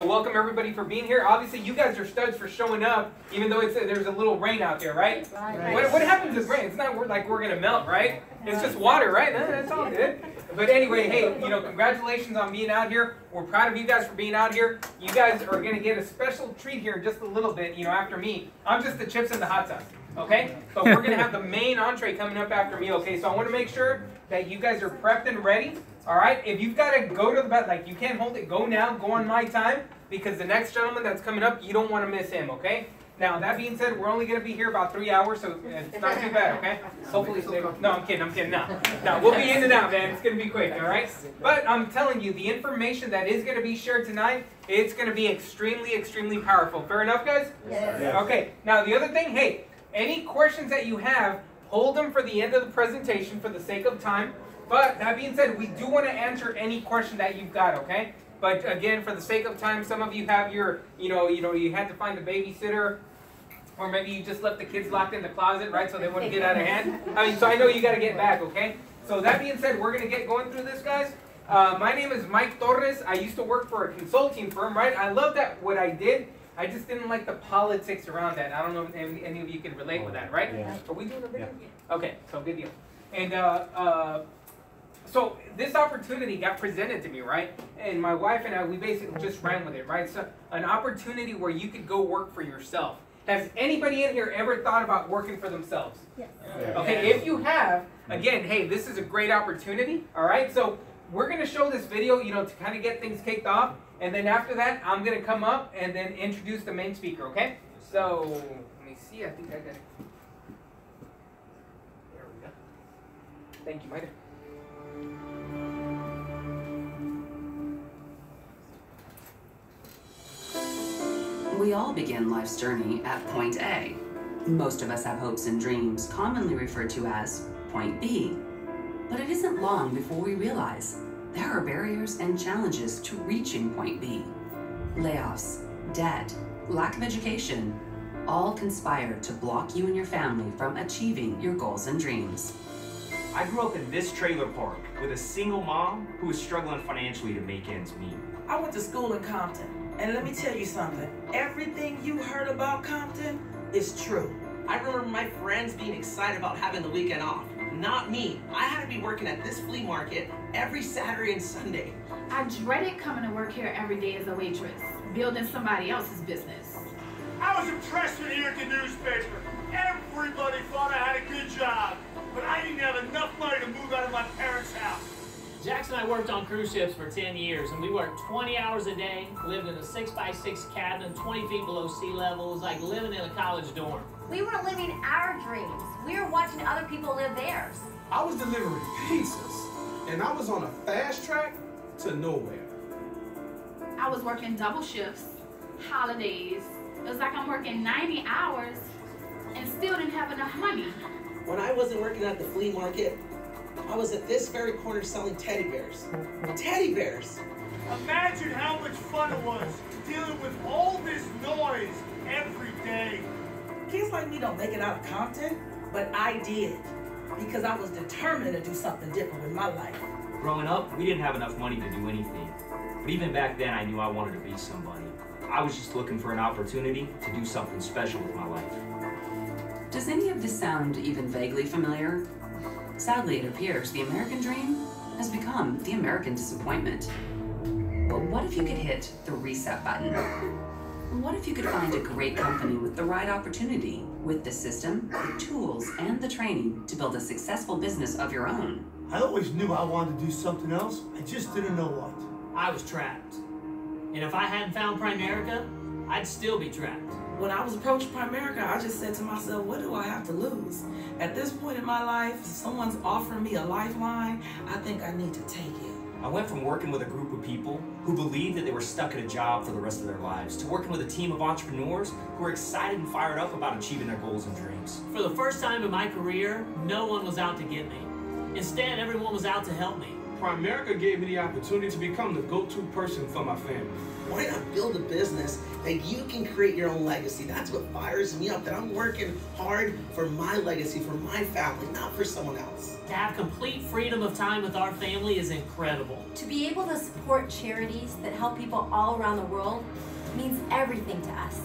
Welcome everybody for being here. Obviously, you guys are studs for showing up, even though there's a little rain out there, right? What happens with rain? It's not like we're gonna melt, right? It's just water, right? That's all good. But anyway, hey, congratulations on being out here. We're proud of you guys for being out here. You guys are gonna get a special treat here in just a little bit. After me, I'm just the chips and the hot sauce. Okay? But we're gonna have the main entree coming up after me. Okay? So I want to make sure that you guys are prepped and ready. All right, if you've got to go to the bathroom, like you can't hold it, go now, go on my time, because the next gentleman that's coming up, you don't want to miss him, okay? Now, that being said, we're only going to be here about 3 hours, so it's not too bad, okay? Hopefully, no, I'm kidding, no, we'll be in and out, man, it's going to be quick, all right? But I'm telling you, the information that is going to be shared tonight, it's going to be extremely, extremely powerful. Fair enough, guys? Yes. Okay, now the other thing, hey, any questions that you have, hold them for the end of the presentation for the sake of time. But that being said, we do want to answer any question that you've got, okay? But again, for the sake of time, some of you have your, you had to find a babysitter, or maybe you just left the kids locked in the closet, right? So they wouldn't get out of hand. So I know you got to get back, okay? So that being said, we're going to get going through this, guys. My name is Mike Torres. I used to work for a consulting firm, right? I love that what I did. I just didn't like the politics around that. I don't know if any of you can relate with that, right? Yeah. Are we doing a video? Yeah. Okay, so good deal. And so this opportunity got presented to me, right? And my wife and I, we basically just ran with it, right? So an opportunity where you could go work for yourself. Has anybody in here ever thought about working for themselves? Yes. Okay, if you have, again, hey, this is a great opportunity, all right? So we're going to show this video, to kind of get things kicked off. And then after that, I'm going to come up and then introduce the main speaker, okay? So let me see, I think I got it. There we go. Thank you, Mike. We all begin life's journey at point A. Most of us have hopes and dreams, commonly referred to as point B. But it isn't long before we realize there are barriers and challenges to reaching point B. Layoffs, debt, lack of education, all conspire to block you and your family from achieving your goals and dreams. I grew up in this trailer park with a single mom who was struggling financially to make ends meet. I went to school in Compton, and let me tell you something. Everything you heard about Compton is true. I remember my friends being excited about having the weekend off. Not me. I had to be working at this flea market every Saturday and Sunday. I dreaded coming to work here every day as a waitress, building somebody else's business. I was impressed when you read the newspaper. Everybody thought I had a good job, but I didn't have enough money to move out of my parents' house. Jackson and I worked on cruise ships for 10 years, and we worked 20 hours a day, lived in a 6x6 cabin, 20 feet below sea level. It was like living in a college dorm. We were living our dreams. We were watching other people live theirs. I was delivering pizzas, and I was on a fast track to nowhere. I was working double shifts, holidays. It was like I'm working 90 hours and still didn't have enough money. When I wasn't working at the flea market, I was at this very corner selling teddy bears. Teddy bears! Imagine how much fun it was dealing with all this noise every day. Kids like me don't make it out of Compton, but I did, because I was determined to do something different with my life. Growing up, we didn't have enough money to do anything. But even back then, I knew I wanted to be somebody. I was just looking for an opportunity to do something special with my life. Does any of this sound even vaguely familiar? Sadly, it appears the American dream has become the American disappointment. But what if you could hit the reset button? What if you could find a great company with the right opportunity, with the system, the tools, and the training to build a successful business of your own? I always knew I wanted to do something else. I just didn't know what. I was trapped. And if I hadn't found Primerica, I'd still be trapped. When I was approaching Primerica, I just said to myself, what do I have to lose? At this point in my life, if someone's offering me a lifeline, I think I need to take it. I went from working with a group of people who believed that they were stuck at a job for the rest of their lives to working with a team of entrepreneurs who were excited and fired up about achieving their goals and dreams. For the first time in my career, no one was out to get me. Instead, everyone was out to help me. Primerica gave me the opportunity to become the go-to person for my family. Why not build a business that you can create your own legacy? That's what fires me up, that I'm working hard for my legacy, for my family, not for someone else. To have complete freedom of time with our family is incredible. To be able to support charities that help people all around the world means everything to us.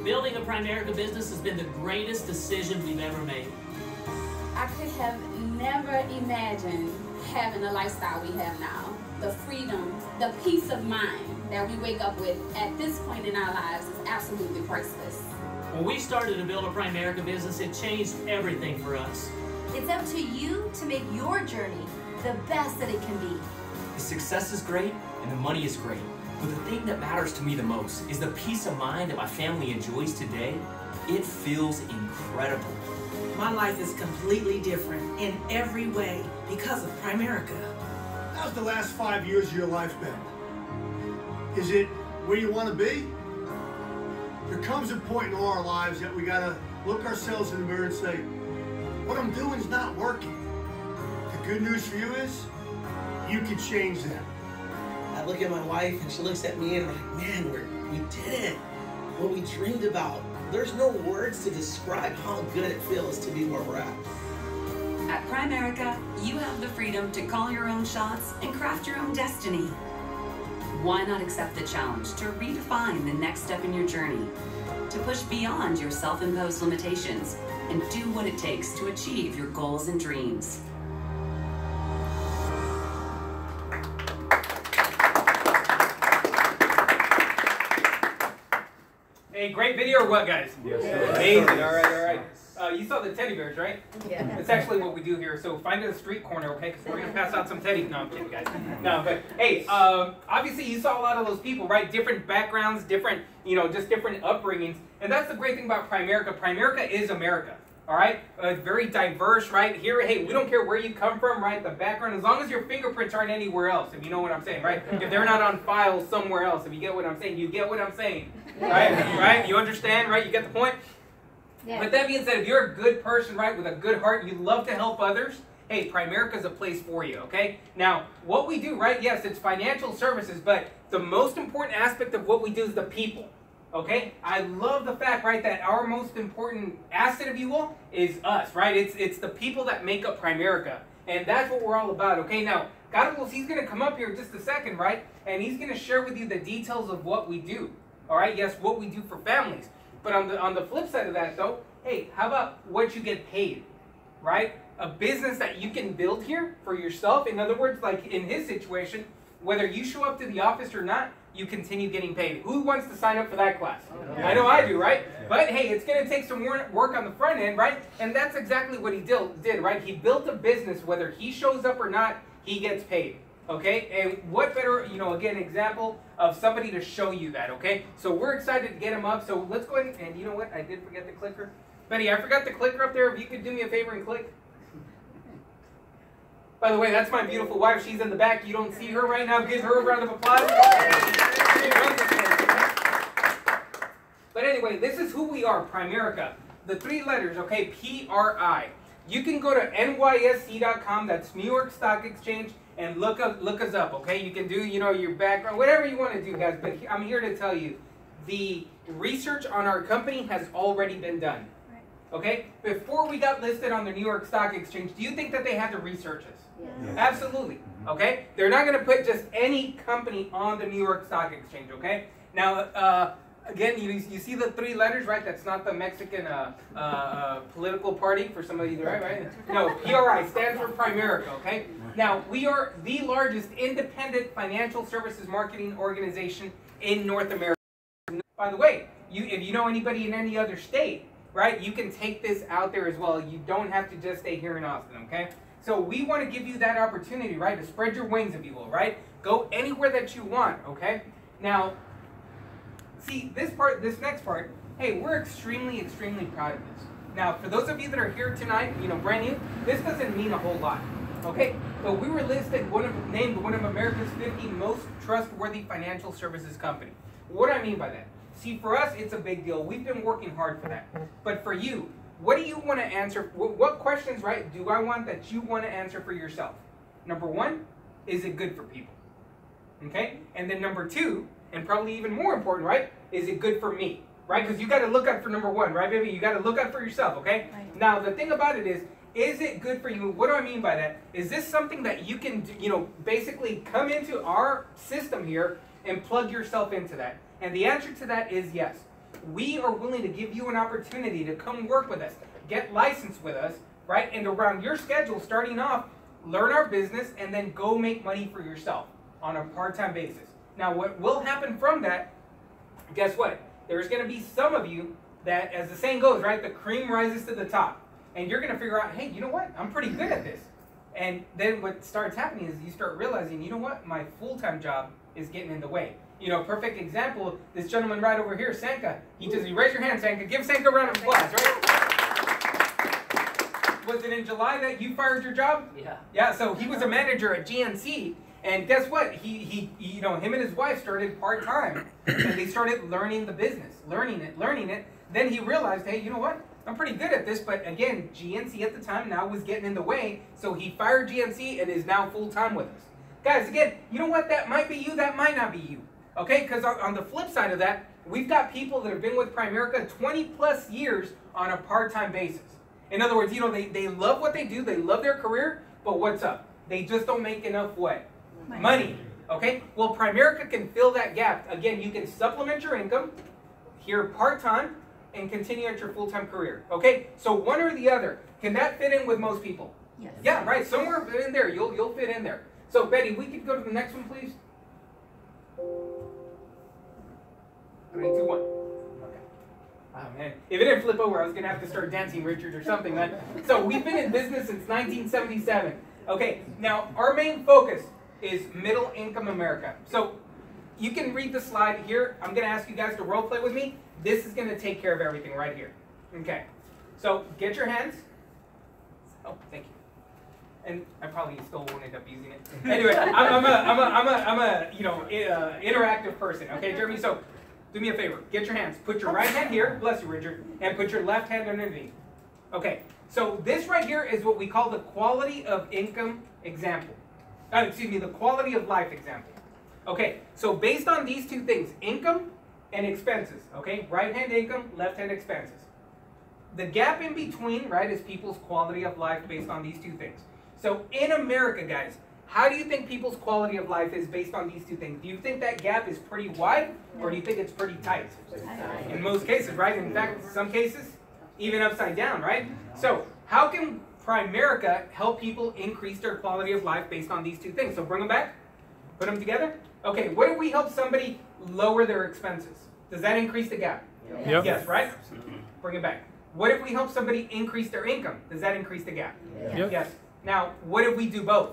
Building a Primerica business has been the greatest decision we've ever made. I could have never imagined having the lifestyle we have now. The freedom, the peace of mind that we wake up with at this point in our lives is absolutely priceless. When we started to build a Primerica business, it changed everything for us. It's up to you to make your journey the best that it can be. The success is great and the money is great, but the thing that matters to me the most is the peace of mind that my family enjoys today. It feels incredible. My life is completely different in every way because of Primerica. How's the last 5 years of your life been? Is it where you want to be? There comes a point in all our lives that we gotta look ourselves in the mirror and say, what I'm doing is not working. The good news for you is, you can change that. I look at my wife and she looks at me and I'm like, man, we did it. What we dreamed about. There's no words to describe how good it feels to be where we're at. At Primerica, you have the freedom to call your own shots and craft your own destiny. Why not accept the challenge to redefine the next step in your journey, to push beyond your self-imposed limitations, and do what it takes to achieve your goals and dreams? Hey, great video or what, guys? Yes, Amazing. All right, all right. You saw the teddy bears, right? Yeah. That's actually what we do here. So find a street corner, okay? Because we're going to pass out some teddies. No, I'm kidding, guys. No, but hey, obviously you saw a lot of those people, right? Different backgrounds, different, just different upbringings. And that's the great thing about Primerica. Primerica is America, all right? Very diverse, right? Here, hey, we don't care where you come from, right? The background, as long as your fingerprints aren't anywhere else, if you know what I'm saying, right? If they're not on file somewhere else, if you get what I'm saying, you get what I'm saying, right? Right? You understand, right? You get the point? Yeah. But that being said, if you're a good person, right, with a good heart, you love to help others, hey, Primerica is a place for you, okay? Now, what we do, right, yes, it's financial services, but the most important aspect of what we do is the people, okay? I love the fact, right, that our most important asset, if you will, is us, right? It's the people that make up Primerica, and that's what we're all about, okay? Now, Carlos, he's going to come up here in just a second, right, and he's going to share with you the details of what we do, all right? Yes, what we do for families. But on the flip side of that, though, hey, how about what you get paid, right? A business that you can build here for yourself. In other words, like in his situation, whether you show up to the office or not, you continue getting paid. Who wants to sign up for that class? Yeah. I know I do, right? Yeah. But hey, it's going to take some work on the front end, right? And that's exactly what he did, right? He built a business, whether he shows up or not, he gets paid. Okay, and what better, again, example of somebody to show you that, okay? So we're excited to get him up, so let's go ahead and you know what? I did forget the clicker. Betty, I forgot the clicker up there. If you could do me a favor and click. By the way, that's my beautiful wife. She's in the back. You don't see her right now. Give her a round of applause. But anyway, this is who we are, Primerica. The 3 letters, okay, P-R-I. You can go to NYSE.com, that's New York Stock Exchange, and look us up, okay? You can do, your background, whatever you want to do, guys. But I'm here to tell you, the research on our company has already been done, okay? Before we got listed on the New York Stock Exchange, do you think that they had to research us? Yes. Absolutely, okay? They're not going to put just any company on the New York Stock Exchange, okay? Now, again, you see the 3 letters, right? That's not the Mexican political party for some of you, right? No, PRI stands for Primerica, okay? Now, we are the largest independent financial services marketing organization in North America. By the way, if you know anybody in any other state, right, you can take this out there as well. You don't have to just stay here in Austin, okay? So we want to give you that opportunity, right, to spread your wings, if you will, right? Go anywhere that you want, okay? Now, see, this next part, hey, we're extremely, extremely proud of this. Now, for those of you that are here tonight, brand new, this doesn't mean a whole lot, okay? But we were listed, named one of America's 50 most trustworthy financial services company. What do I mean by that? See, for us, it's a big deal. We've been working hard for that. But for you, what do you want to answer? What questions, right, do I want that you want to answer for yourself? Number 1, is it good for people? Okay? And then number 2, and probably even more important, right? Is it good for me, right? Because you got to look out for number one, right, baby? You got to look out for yourself, okay? Right. Now, the thing about it is it good for you? What do I mean by that? Is this something that you can, basically come into our system here and plug yourself into that? And the answer to that is yes. We are willing to give you an opportunity to come work with us, get licensed with us, right? And around your schedule, starting off, learn our business, and then go make money for yourself on a part-time basis. Now, what will happen from that, guess what? There's going to be some of you that, as the saying goes, right, the cream rises to the top. And you're going to figure out, hey, you know what? I'm pretty good at this. And then what starts happening is you start realizing, you know what? My full-time job is getting in the way. Perfect example, this gentleman right over here, Sanka. You raise your hand, Sanka. Give Sanka a round of applause, right? Was it in July that you fired your job? Yeah. Yeah, so he was a manager at GNC. And guess what? Him and his wife started part-time. And they started learning the business, learning it. Then he realized, hey, you know what? I'm pretty good at this, but again, GNC at the time now was getting in the way, so he fired GNC and is now full-time with us. Guys, again, you know what? That might be you, that might not be you. Okay, because on the flip side of that, we've got people that have been with Primerica 20-plus years on a part-time basis. In other words, they love what they do, they love their career, but what's up? They just don't make enough what? Money. Okay? Well, Primerica can fill that gap. Again, you can supplement your income here part-time and continue at your full-time career. Okay? So one or the other. Can that fit in with most people? Yes. Yeah, right. Somewhere in there. You'll fit in there. So Betty, we could go to the next one, please. 3, 2, 1. Okay. Oh man. If it didn't flip over, I was gonna have to start dancing Richard or something, man. So we've been in business since 1977. Okay, now our main focus is middle income America. So you can read the slide here. I'm gonna ask you guys to role play with me. This is gonna take care of everything right here. Okay. So get your hands. Oh, thank you. And I probably still won't end up using it. Anyway, I'm a interactive person. Okay, Jeremy. So do me a favor. Get your hands. Put your right hand here. Bless you, Richard. And put your left hand underneath. Okay. So this right here is what we call the quality of income example. The quality of life example. Okay. So based on these two things, income and expenses. Okay. Right hand income, left hand expenses. The gap in between, right, is people's quality of life based on these two things. So in America, guys, how do you think people's quality of life is based on these two things? Do you think that gap is pretty wide, or do you think it's pretty tight? In most cases, right? In fact, some cases, even upside down, right? So how can Primerica help people increase their quality of life based on these two things? So bring them back, put them together. Okay, what if we help somebody lower their expenses? Does that increase the gap? Yep. Yes, right? Bring it back. What if we help somebody increase their income? Does that increase the gap? Yep. Yes. Now, what if we do both?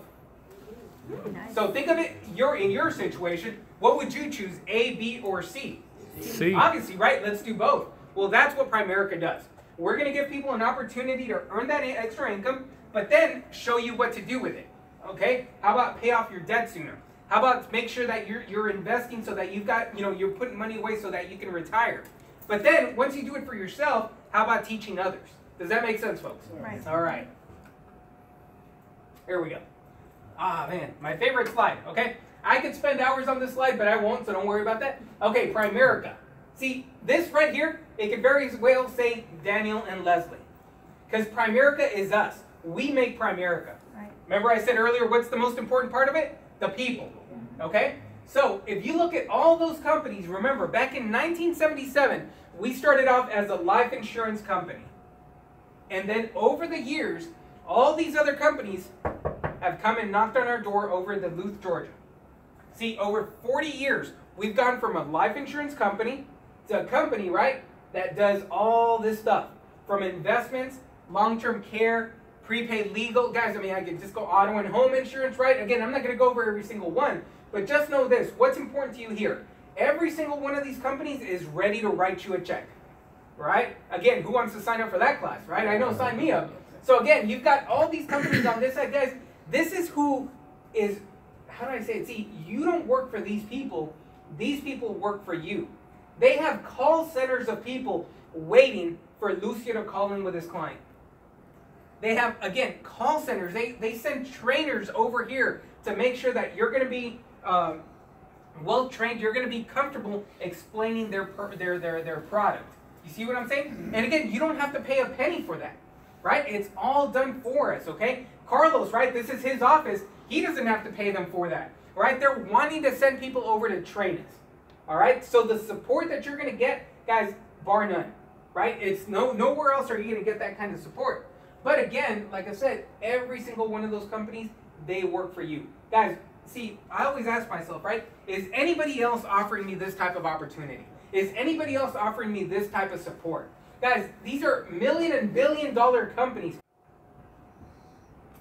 So think of it, in your situation, what would you choose, A, B, or C? C. Obviously, right? Let's do both. Well, that's what Primerica does. We're going to give people an opportunity to earn that extra income, but then show you what to do with it. Okay? How about pay off your debt sooner? How about make sure that you're investing so that you've got, you're putting money away so that you can retire. But then, once you do it for yourself, how about teaching others? Does that make sense, folks? Right. All right. Here we go. Ah, man, my favorite slide, okay? I could spend hours on this slide, but I won't, so don't worry about that. Okay, Primerica. See, this right here, it could very well say Daniel and Leslie. Because Primerica is us. We make Primerica. Right. Remember I said earlier, what's the most important part of it? The people, okay? So, if you look at all those companies, remember, back in 1977, we started off as a life insurance company. And then over the years, all these other companies have come and knocked on our door over in Duluth, Georgia. See, over 40 years, we've gone from a life insurance company to a company, right, that does all this stuff. From investments, long-term care, prepaid legal. Guys, I mean, I could just go auto and home insurance, right? Again, I'm not going to go over every single one, but just know this. What's important to you here? Every single one of these companies is ready to write you a check, right? Again, who wants to sign up for that class, right? I know, sign me up. So again, you've got all these companies on this side. Guys, this is who is, how do I say it? See, you don't work for these people. These people work for you. They have call centers of people waiting for Lucio to call in with his client. They have, again, call centers. They send trainers over here to make sure that you're going to be well trained, you're going to be comfortable explaining their product. You see what I'm saying? And again, you don't have to pay a penny for that, right? It's all done for us, okay? Carlos, right? This is his office. He doesn't have to pay them for that, right? They're wanting to send people over to train us, all right? So the support that you're going to get, guys, bar none, right? It's nowhere else are you going to get that kind of support. But again, like I said, every single one of those companies, they work for you. Guys, see, I always ask myself, right? Is anybody else offering me this type of opportunity? Is anybody else offering me this type of support? Guys, these are million and billion dollar companies.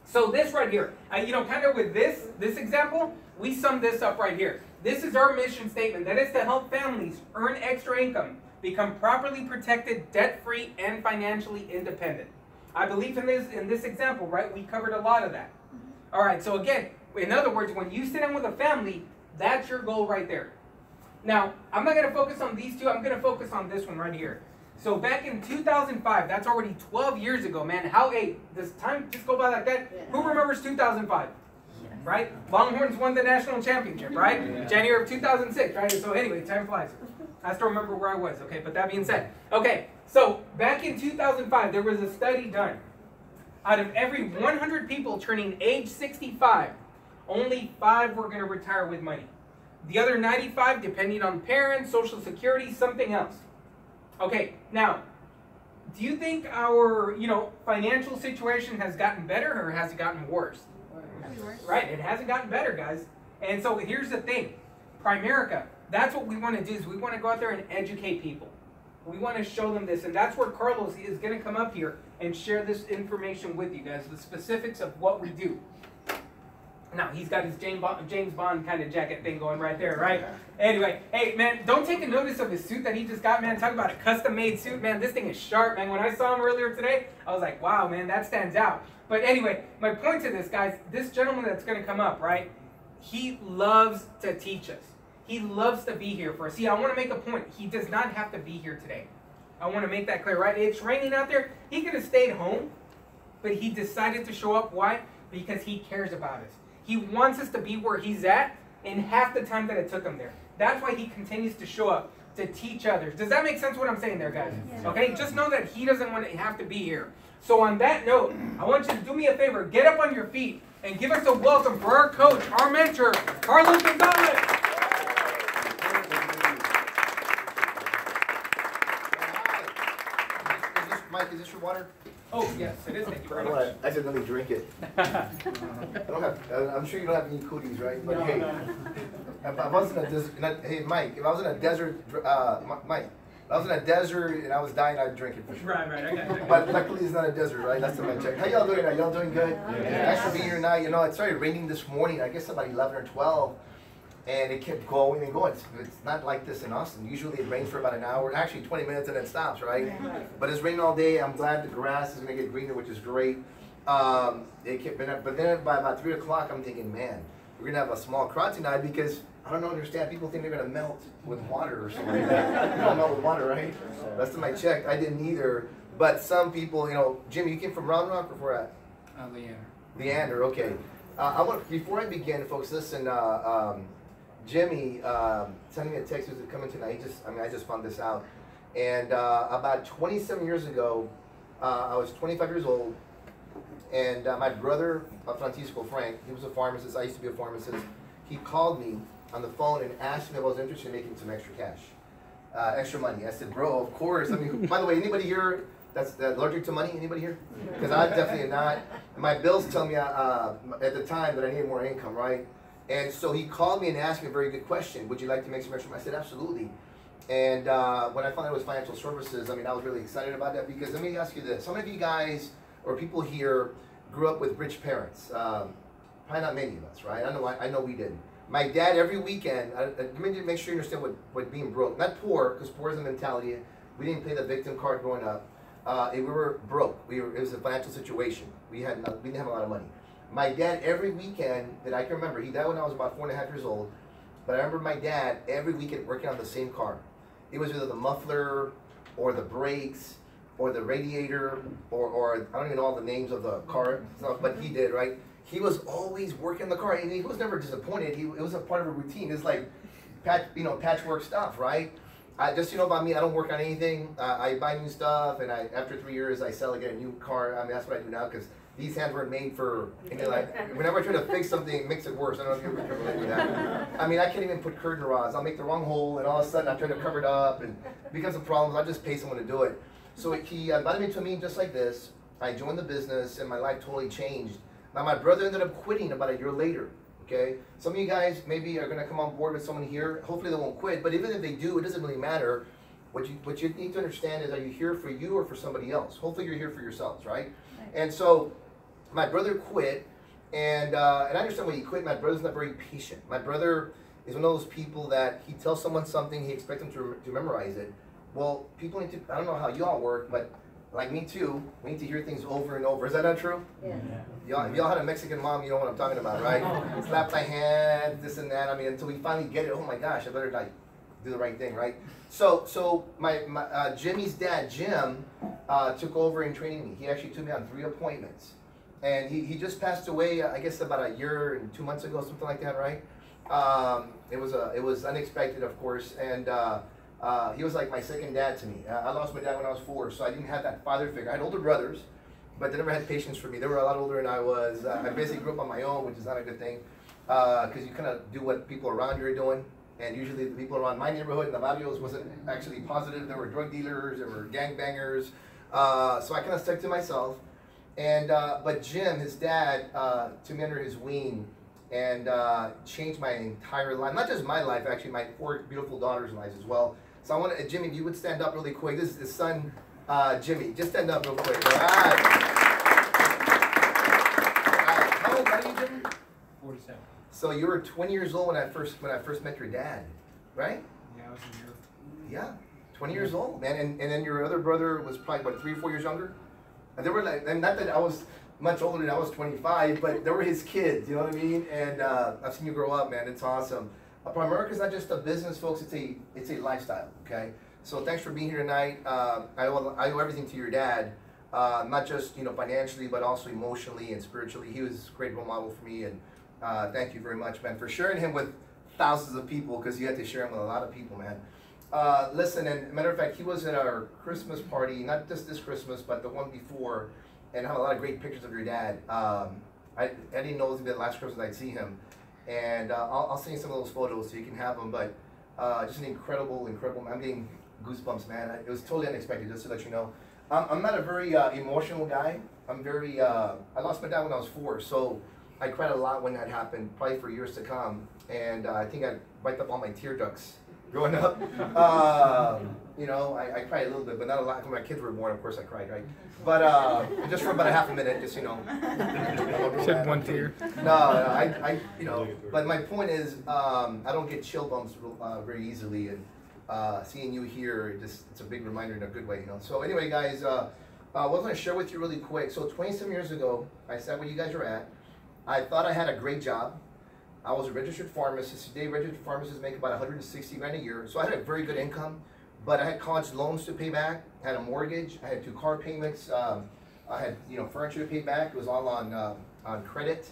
So this right here, you know, kind of with this example, we sum this up right here. This is our mission statement. That is to help families earn extra income, become properly protected, debt-free, and financially independent. I believe in this example, right? We covered a lot of that. All right, so again, in other words, when you sit down with a family, that's your goal right there. Now, I'm not going to focus on these two. I'm going to focus on this one right here. So back in 2005, that's already 12 years ago, man. Does time just go by like that? Yeah. Who remembers 2005? Yes. Right? Longhorns won the national championship, right? Yeah. January of 2006, right? So anyway, time flies. I still remember where I was, okay? But that being said, okay, so back in 2005, there was a study done. Out of every 100 people turning age 65, only 5 were going to retire with money. The other 95, depending on parents, Social Security, something else. Okay, now, do you think our, financial situation has gotten better or has it gotten worse? Right, it hasn't gotten better, guys. And so here's the thing. Primerica, that's what we want to do is we want to go out there and educate people. We want to show them this, and that's where Carlos is going to come up here and share this information with you guys, the specifics of what we do. Now, he's got his James Bond kind of jacket thing going right there, right? Anyway, hey, man, don't take a notice of his suit that he just got, man. Talk about a custom-made suit, man. This thing is sharp, man. When I saw him earlier today, I was like, wow, man, that stands out. But anyway, my point to this, guys, this gentleman that's going to come up, right, he loves to teach us. He loves to be here for us. See, I want to make a point. He does not have to be here today. I want to make that clear, right? It's raining out there. He could have stayed home, but he decided to show up. Why? Because he cares about us. He wants us to be where he's at in half the time that it took him there. That's why he continues to show up, to teach others. Does that make sense what I'm saying there, guys? Yeah. Okay, just know that he doesn't want to have to be here. So on that note, I want you to do me a favor. Get up on your feet and give us a welcome for our coach, our mentor, Carlos Gonzalez. Mike, is this your water? Oh, yes, it is. Thank you very much. I accidentally drink it. I'm sure you don't have any cooties, right? But no, hey, no. If I was in a desert, hey, Mike, if I was in a desert, Mike, if I was in a desert and I was dying, I'd drink it for sure. Right, I got it. But luckily it's not a desert, right? That's the my check. How y'all doing now? Y'all doing good? Yeah. Thanks for being here now. It started raining this morning, I guess about 11 or 12. And it kept going and going. It's not like this in Austin. Usually it rains for about an hour, actually 20 minutes, and then stops, right? But it's raining all day. I'm glad the grass is going to get greener, which is great. It kept, but then by about 3 o'clock, I'm thinking, man, we're going to have a small crowd tonight because I don't understand. People think they're going to melt with water or something like that. You don't melt with water, right? Last time I checked, I didn't either. But some people, Jimmy, you came from Round Rock or where at? Leander. Leander, okay. Before I begin, folks, listen. Jimmy sending me a text, was coming tonight. I just found this out. And about 27 years ago, I was 25 years old, and my brother, Francisco Frank, he was a pharmacist. I used to be a pharmacist. He called me on the phone and asked me if I was interested in making some extra cash, extra money. I said, bro, of course. I mean, by the way, anybody here that's allergic to money? Anybody here? Because I definitely am not. My bills tell me at the time that I needed more income, right? And so he called me and asked me a very good question. Would you like to make some extra money? I said, absolutely. And when I found out it was financial services, I was really excited about that because let me ask you this. How many of you guys or people here grew up with rich parents? Probably not many of us, right? I know we didn't. My dad, every weekend, let me make sure you understand what being broke, not poor, because poor is a mentality. We didn't play the victim card growing up. We were broke. It was a financial situation. We didn't have a lot of money. My dad, every weekend that I can remember, he died when I was about 4.5 years old, but I remember my dad every weekend working on the same car. It was either the muffler or the brakes or the radiator or I don't even know all the names of the car stuff, but he did, right? He was always working on the car and he was never disappointed. It was a part of a routine. It's like patchwork stuff, right? Just, you know about me, I don't work on anything. I buy new stuff, and after 3 years, I sell, I get a new car. I mean, that's what I do now, because these hands weren't made for, whenever I try to fix something, it makes it worse. I don't know if you ever relate to that. I mean, I can't even put curtain rods. I'll make the wrong hole, and all of a sudden, I try to cover it up, and it becomes a problem. I'll just pay someone to do it. So he invited me to a meeting just like this. I joined the business, and my life totally changed. Now, my brother ended up quitting about a year later. Okay, some of you guys maybe are going to come on board with someone here. Hopefully they won't quit, but even if they do, it doesn't really matter. What you need to understand is, are you here for you or for somebody else? Hopefully you're here for yourselves, right? And so my brother quit, and I understand why he quit. My brother's not very patient. My brother is one of those people that he tells someone something, he expects them to memorize it. Well, people need to, I don't know how you all work, but like me too, we need to hear things over and over. Is that not true? Yeah. If y'all had a Mexican mom, you know what I'm talking about, right? Slap my hand, this and that. I mean, until we finally get it, oh my gosh, I better like do the right thing, right? So my Jimmy's dad, Jim, took over in training me. He actually took me on 3 appointments. And he just passed away, I guess about a year and 2 months ago, something like that, right? It was unexpected, of course, and he was like my second dad to me. I lost my dad when I was 4, so I didn't have that father figure. I had older brothers, but they never had patience for me. They were a lot older than I was. I basically grew up on my own, which is not a good thing, because you kind of do what people around you are doing. And usually the people around my neighborhood in the barrios wasn't actually positive. There were drug dealers, there were gangbangers. So I kind of stuck to myself. And but Jim, his dad, took me under his wing and changed my entire life. Not just my life, actually, my 4 beautiful daughters' lives as well. So I want to, Jimmy, if you would stand up really quick. This is his son, Jimmy. Just stand up real quick. All right. How old are you, Jimmy? 47. So you were 20 years old when I first met your dad, right? Yeah, I was a year. Yeah, 20 years old, man. And then your other brother was probably, what, 3 or 4 years younger? And they were like, and not that I was much older than I was 25, but they were his kids, you know what I mean? And I've seen you grow up, man. It's awesome. Primerica is not just a business, folks. It's a lifestyle, okay? So thanks for being here tonight. I owe everything to your dad, not just, you know, financially, but also emotionally and spiritually. He was a great role model for me, and thank you very much, man, for sharing him with thousands of people, because you had to share him with a lot of people, man. Listen, and matter of fact, he was at our Christmas party, not just this Christmas, but the one before, and I have a lot of great pictures of your dad. I didn't know it was the last Christmas I'd see him, and I'll send you some of those photos so you can have them, but just an incredible, I'm getting goosebumps, man. It was totally unexpected, just to let you know. I'm not a very emotional guy. I'm very, I lost my dad when I was 4, so I cried a lot when that happened, probably for years to come, and I think I wiped up all my tear ducts growing up. You know, I cried a little bit, but not a lot. When my kids were born, of course I cried, right? But just for about a half a minute, just, you know. Shed one tear. No, you know, but my point is, I don't get chill bumps very easily, and seeing you here, it's a big reminder in a good way, you know. So anyway, guys, what I was going to share with you really quick. So 27 years ago, I sat where you guys are at. I thought I had a great job. I was a registered pharmacist. Today, registered pharmacists make about 160 grand a year. So I had a very good income, but I had college loans to pay back. I had a mortgage. I had 2 car payments. I had, you know, furniture to pay back. It was all on credit,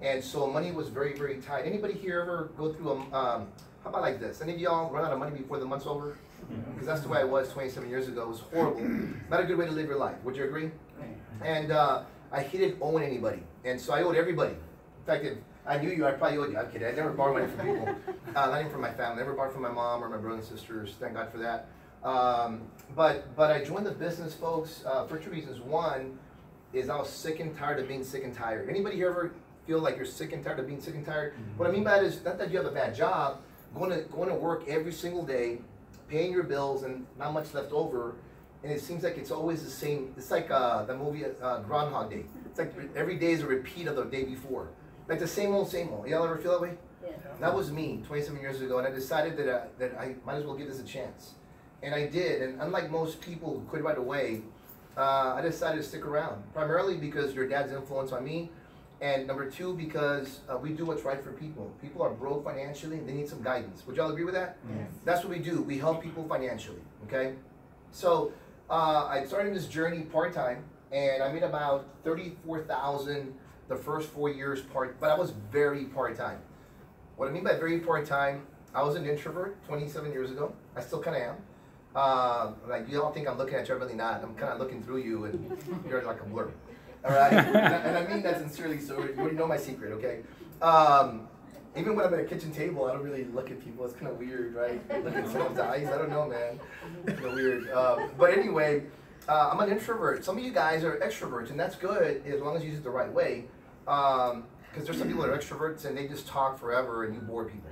and so money was very, very tight. Anybody here ever go through how about like this? Any of y'all run out of money before the month's over? Because that's the way I was 27 years ago. It was horrible. Not a good way to live your life. Would you agree? And I hated owing anybody, and so I owed everybody. In fact, if I knew you, I probably owed you. I'm kidding. I never borrowed money from people. Not even from my family. Never borrowed from my mom or my brothers and sisters. Thank God for that. But I joined the business, folks, for 2 reasons. One is I was sick and tired of being sick and tired. Anybody here ever feel like you're sick and tired of being sick and tired? What I mean by that is not that you have a bad job, going to work every single day, paying your bills, and not much left over. And it seems like it's always the same. It's like the movie Groundhog Day. It's like every day is a repeat of the day before. Like the same old, same old. Y'all ever feel that way? Yeah. That was me 27 years ago, and I decided that I might as well give this a chance. And I did, and unlike most people who quit right away, I decided to stick around. Primarily because your dad's influence on me, and number 2, because we do what's right for people. People are broke financially, and they need some guidance. Would y'all agree with that? Yes. That's what we do. We help people financially, okay? So I started this journey part-time, and I made about $34,000 the first 4 years but I was very part-time. What I mean by very part-time I was an introvert 27 years ago. I still kind of am. Like, you don't think I'm looking at you, I'm really not. I'm kind of looking through you, and you're like a blur. All right? And I mean that sincerely, so you already know my secret, okay? Even when I'm at a kitchen table, I don't really look at people. It's kind of weird, right? Look at someone's eyes. I don't know, man. It's kind of weird. But anyway, I'm an introvert. Some of you guys are extroverts, and that's good as long as you use it the right way. Because there's some people that are extroverts, and they just talk forever, and you bore people.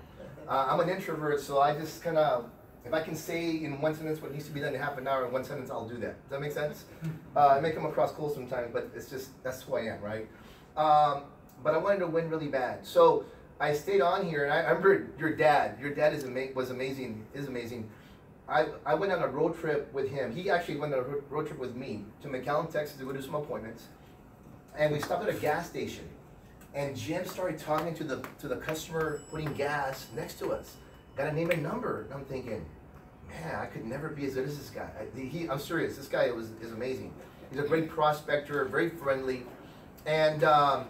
I'm an introvert, so I just kind of, if I can say in one sentence what needs to be done in half an hour in one sentence, I'll do that. Does that make sense? It may come across cool sometimes, but it's just, that's who I am, right? But I wanted to win really bad. So I stayed on here, and I remember your dad was amazing, is amazing. I went on a road trip with him. He actually went on a road trip with me to McAllen, Texas to go do some appointments. And we stopped at a gas station. And Jim started talking to the customer putting gas next to us. Got a name and number. And I'm thinking, man, I could never be as good as this guy. I'm serious. This guy is amazing. He's a great prospector, very friendly. And I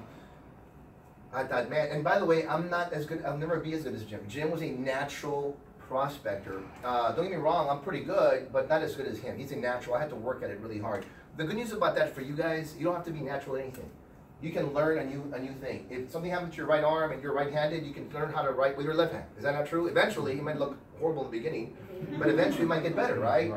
thought, man, and by the way, I'm not as good. I'll never be as good as Jim. Jim was a natural prospector. Don't get me wrong, I'm pretty good, but not as good as him. He's a natural. I had to work at it really hard. The good news about that for you guys, you don't have to be natural at anything. You can learn a new thing. If something happens to your right arm and you're right-handed, you can learn how to write with your left hand. Is that not true? Eventually, it might look horrible in the beginning, but eventually it might get better, right?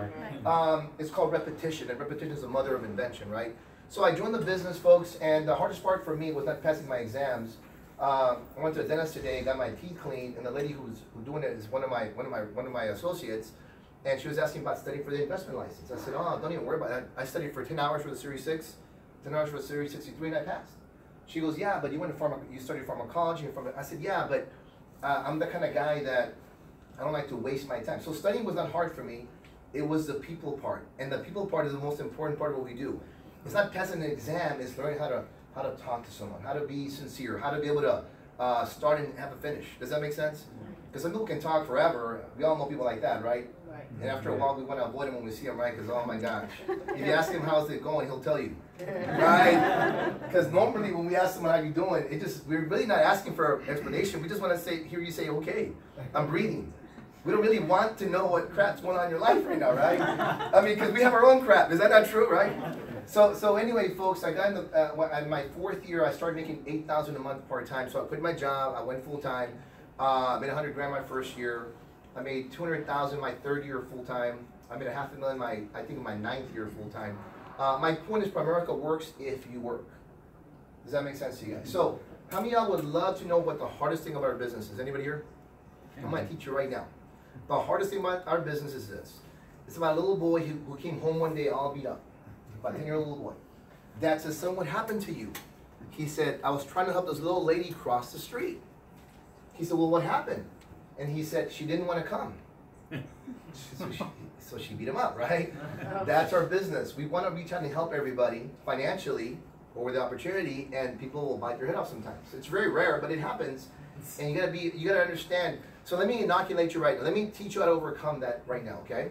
It's called repetition, and repetition is the mother of invention, right? So I joined the business, folks, and the hardest part for me was not passing my exams. I went to a dentist today, got my teeth cleaned, and the lady who's doing it is one of my associates, and she was asking about studying for the investment license. I said, oh, don't even worry about it. I studied for 10 hours for the Series 6. 10 hours for Series 63, and I passed. She goes, yeah, but you studied pharmacology. I said, yeah, but I'm the kind of guy that I don't like to waste my time. So studying was not hard for me. It was the people part. And the people part is the most important part of what we do. It's not passing an exam, it's learning how to talk to someone, how to be sincere, how to be able to start and have a finish. Does that make sense? Because some people can talk forever. We all know people like that, right? And after a while, we want to avoid him when we see him, right? Because, oh my gosh. If you ask him how's it going, he'll tell you. Right? Because normally when we ask someone how you doing, we're really not asking for an explanation. We just want to hear you say, okay, I'm breathing. We don't really want to know what crap's going on in your life right now, right? I mean, because we have our own crap. Is that not true, right? So anyway, folks, I got in my 4th year, I started making $8,000 a month part-time. So I quit my job. I went full-time. Made $100 grand my first year. I made $200,000 my 3rd year full-time. I made $500,000 I think my 9th year full-time. My point is Primerica works if you work. Does that make sense to you guys? So how many of y'all would love to know what the hardest thing of our business is? Anybody here? I'm going to teach you right now. The hardest thing about our business is this. It's about a little boy who came home one day all beat up. About a 10-year-old little boy. Dad says, son, what happened to you? He said, I was trying to help this little lady cross the street. He said, well, what happened? And he said, she didn't want to come. So she beat him up, right? That's our business. We want to reach out and help everybody financially or with the opportunity, and people will bite your head off sometimes. It's very rare, but it happens. And you gotta understand. So let me inoculate you right now. Let me teach you how to overcome that right now, okay?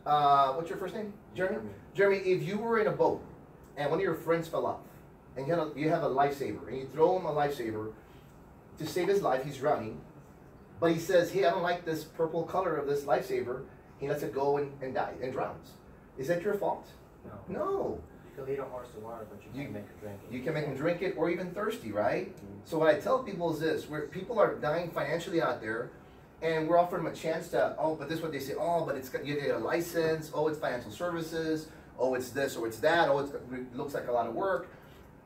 What's your first name? Jeremy? Jeremy, if you were in a boat and one of your friends fell off, and you have a lifesaver, and you throw him a lifesaver to save his life, he's drowning, but he says, hey, I don't like this purple color of this lifesaver. He lets it go and die and drowns. Is that your fault? No. No. You can lead a horse to water, but you can't make him drink it. You can make him drink it or even thirsty, right? So what I tell people is this, where people are dying financially out there, and we're offering them a chance to, oh, but this is what they say, oh, but you get a license, oh, it's financial services, oh, it's this or it's that, oh, it looks like a lot of work.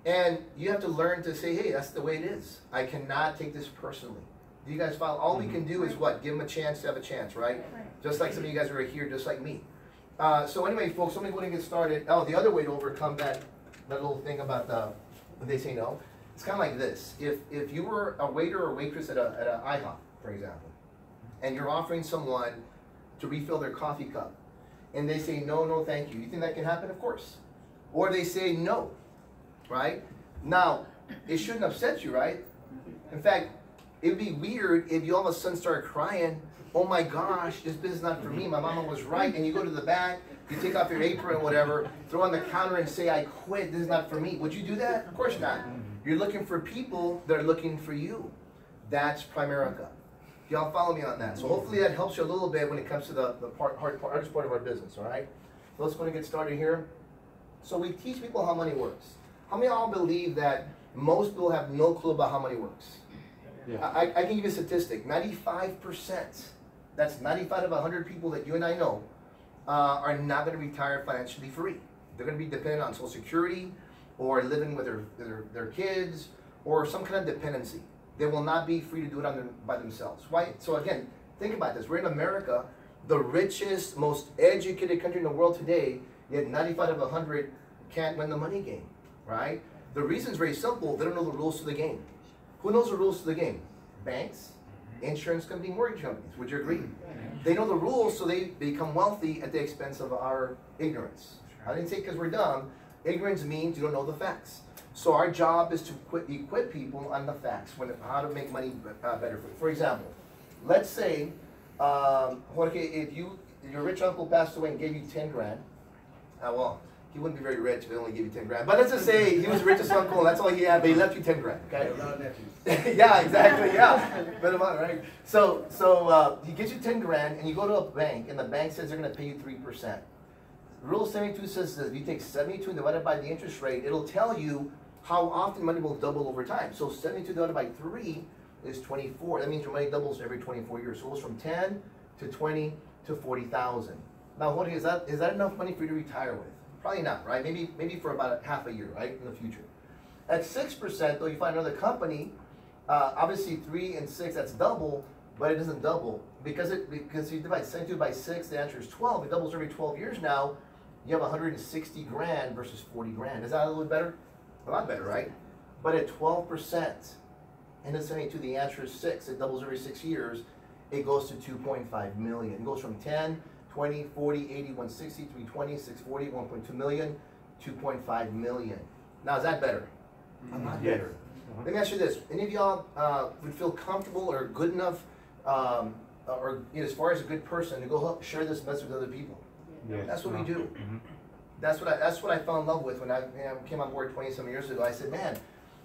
And you have to learn to say, hey, that's the way it is. I cannot take this personally. Do you guys follow? All we can do is what? Give them a chance to have a chance, right? Just like some of you guys are here, just like me. So anyway, folks, let me go ahead and get started. Oh, the other way to overcome that little thing about when they say no, it's kind of like this. If you were a waiter or waitress at a IHOP, for example, and you're offering someone to refill their coffee cup, and they say, no, no, thank you. You think that can happen? Of course. Or they say no, right? Now, it shouldn't upset you, right? In fact, it'd be weird if you all of a sudden start crying, oh my gosh, this business is not for me, my mama was right, and you go to the back, you take off your apron or whatever, throw on the counter and say, I quit, this is not for me. Would you do that? Of course not. You're looking for people that are looking for you. That's Primerica. Do Y'all follow me on that. So hopefully that helps you a little bit when it comes to the hardest part of our business, all right? So let's go and get started here. So we teach people how money works. How many of y'all believe that most people have no clue about how money works? Yeah. I can give you a statistic. 95%, that's 95 of 100 people that you and I know, are not going to retire financially free. They're going to be dependent on Social Security or living with their kids or some kind of dependency. They will not be free to do it by themselves. Why? So again, think about this. We're in America, the richest, most educated country in the world today, yet 95 of 100 can't win the money game, right? The reason is very simple. They don't know the rules to the game. Who knows the rules to the game? Banks, insurance companies, mortgage companies. Would you agree? They know the rules, so they become wealthy at the expense of our ignorance. I didn't say because we're dumb. Ignorance means you don't know the facts. So our job is to equip people on the facts, how to make money better. For example, let's say, Jorge, if your rich uncle passed away and gave you 10 grand, well, he wouldn't be very rich if he only gave you 10 grand. But let's just say he was the richest uncle and that's all he had, but he left you 10 grand, okay? A lot of nephews. Yeah, exactly, yeah. But right? So he gives you 10 grand and you go to a bank and the bank says they're going to pay you 3%. Rule 72 says that if you take 72 and divide it by the interest rate, it'll tell you how often money will double over time. So 72 divided by 3 is 24. That means your money doubles every 24 years. So it goes from 10 to 20 to 40,000. Now, Jorge, is that enough money for you to retire with? Probably not, right? Maybe for about half a year, right, in the future. At 6%, though, you find another company. Obviously, 3 and 6, that's double, but it doesn't double because you divide 72 by 6. The answer is 12. It doubles every 12 years now. You have 160 grand versus 40 grand. Is that a little bit better? A lot better, right? But at 12%, and it's 72, the answer is 6. It doubles every 6 years. It goes to 2.5 million. It goes from 10, 20, 40, 80, 160, 320, 640, 1.2 million, 2.5 million. Now, is that better? A lot better. Let me ask you this. Any of y'all would feel comfortable or good enough, or as far as a good person, to go help share this message with other people? Yes. That's what we do. Mm-hmm. That's what I fell in love with when I came on board 20-some years ago. I said, man,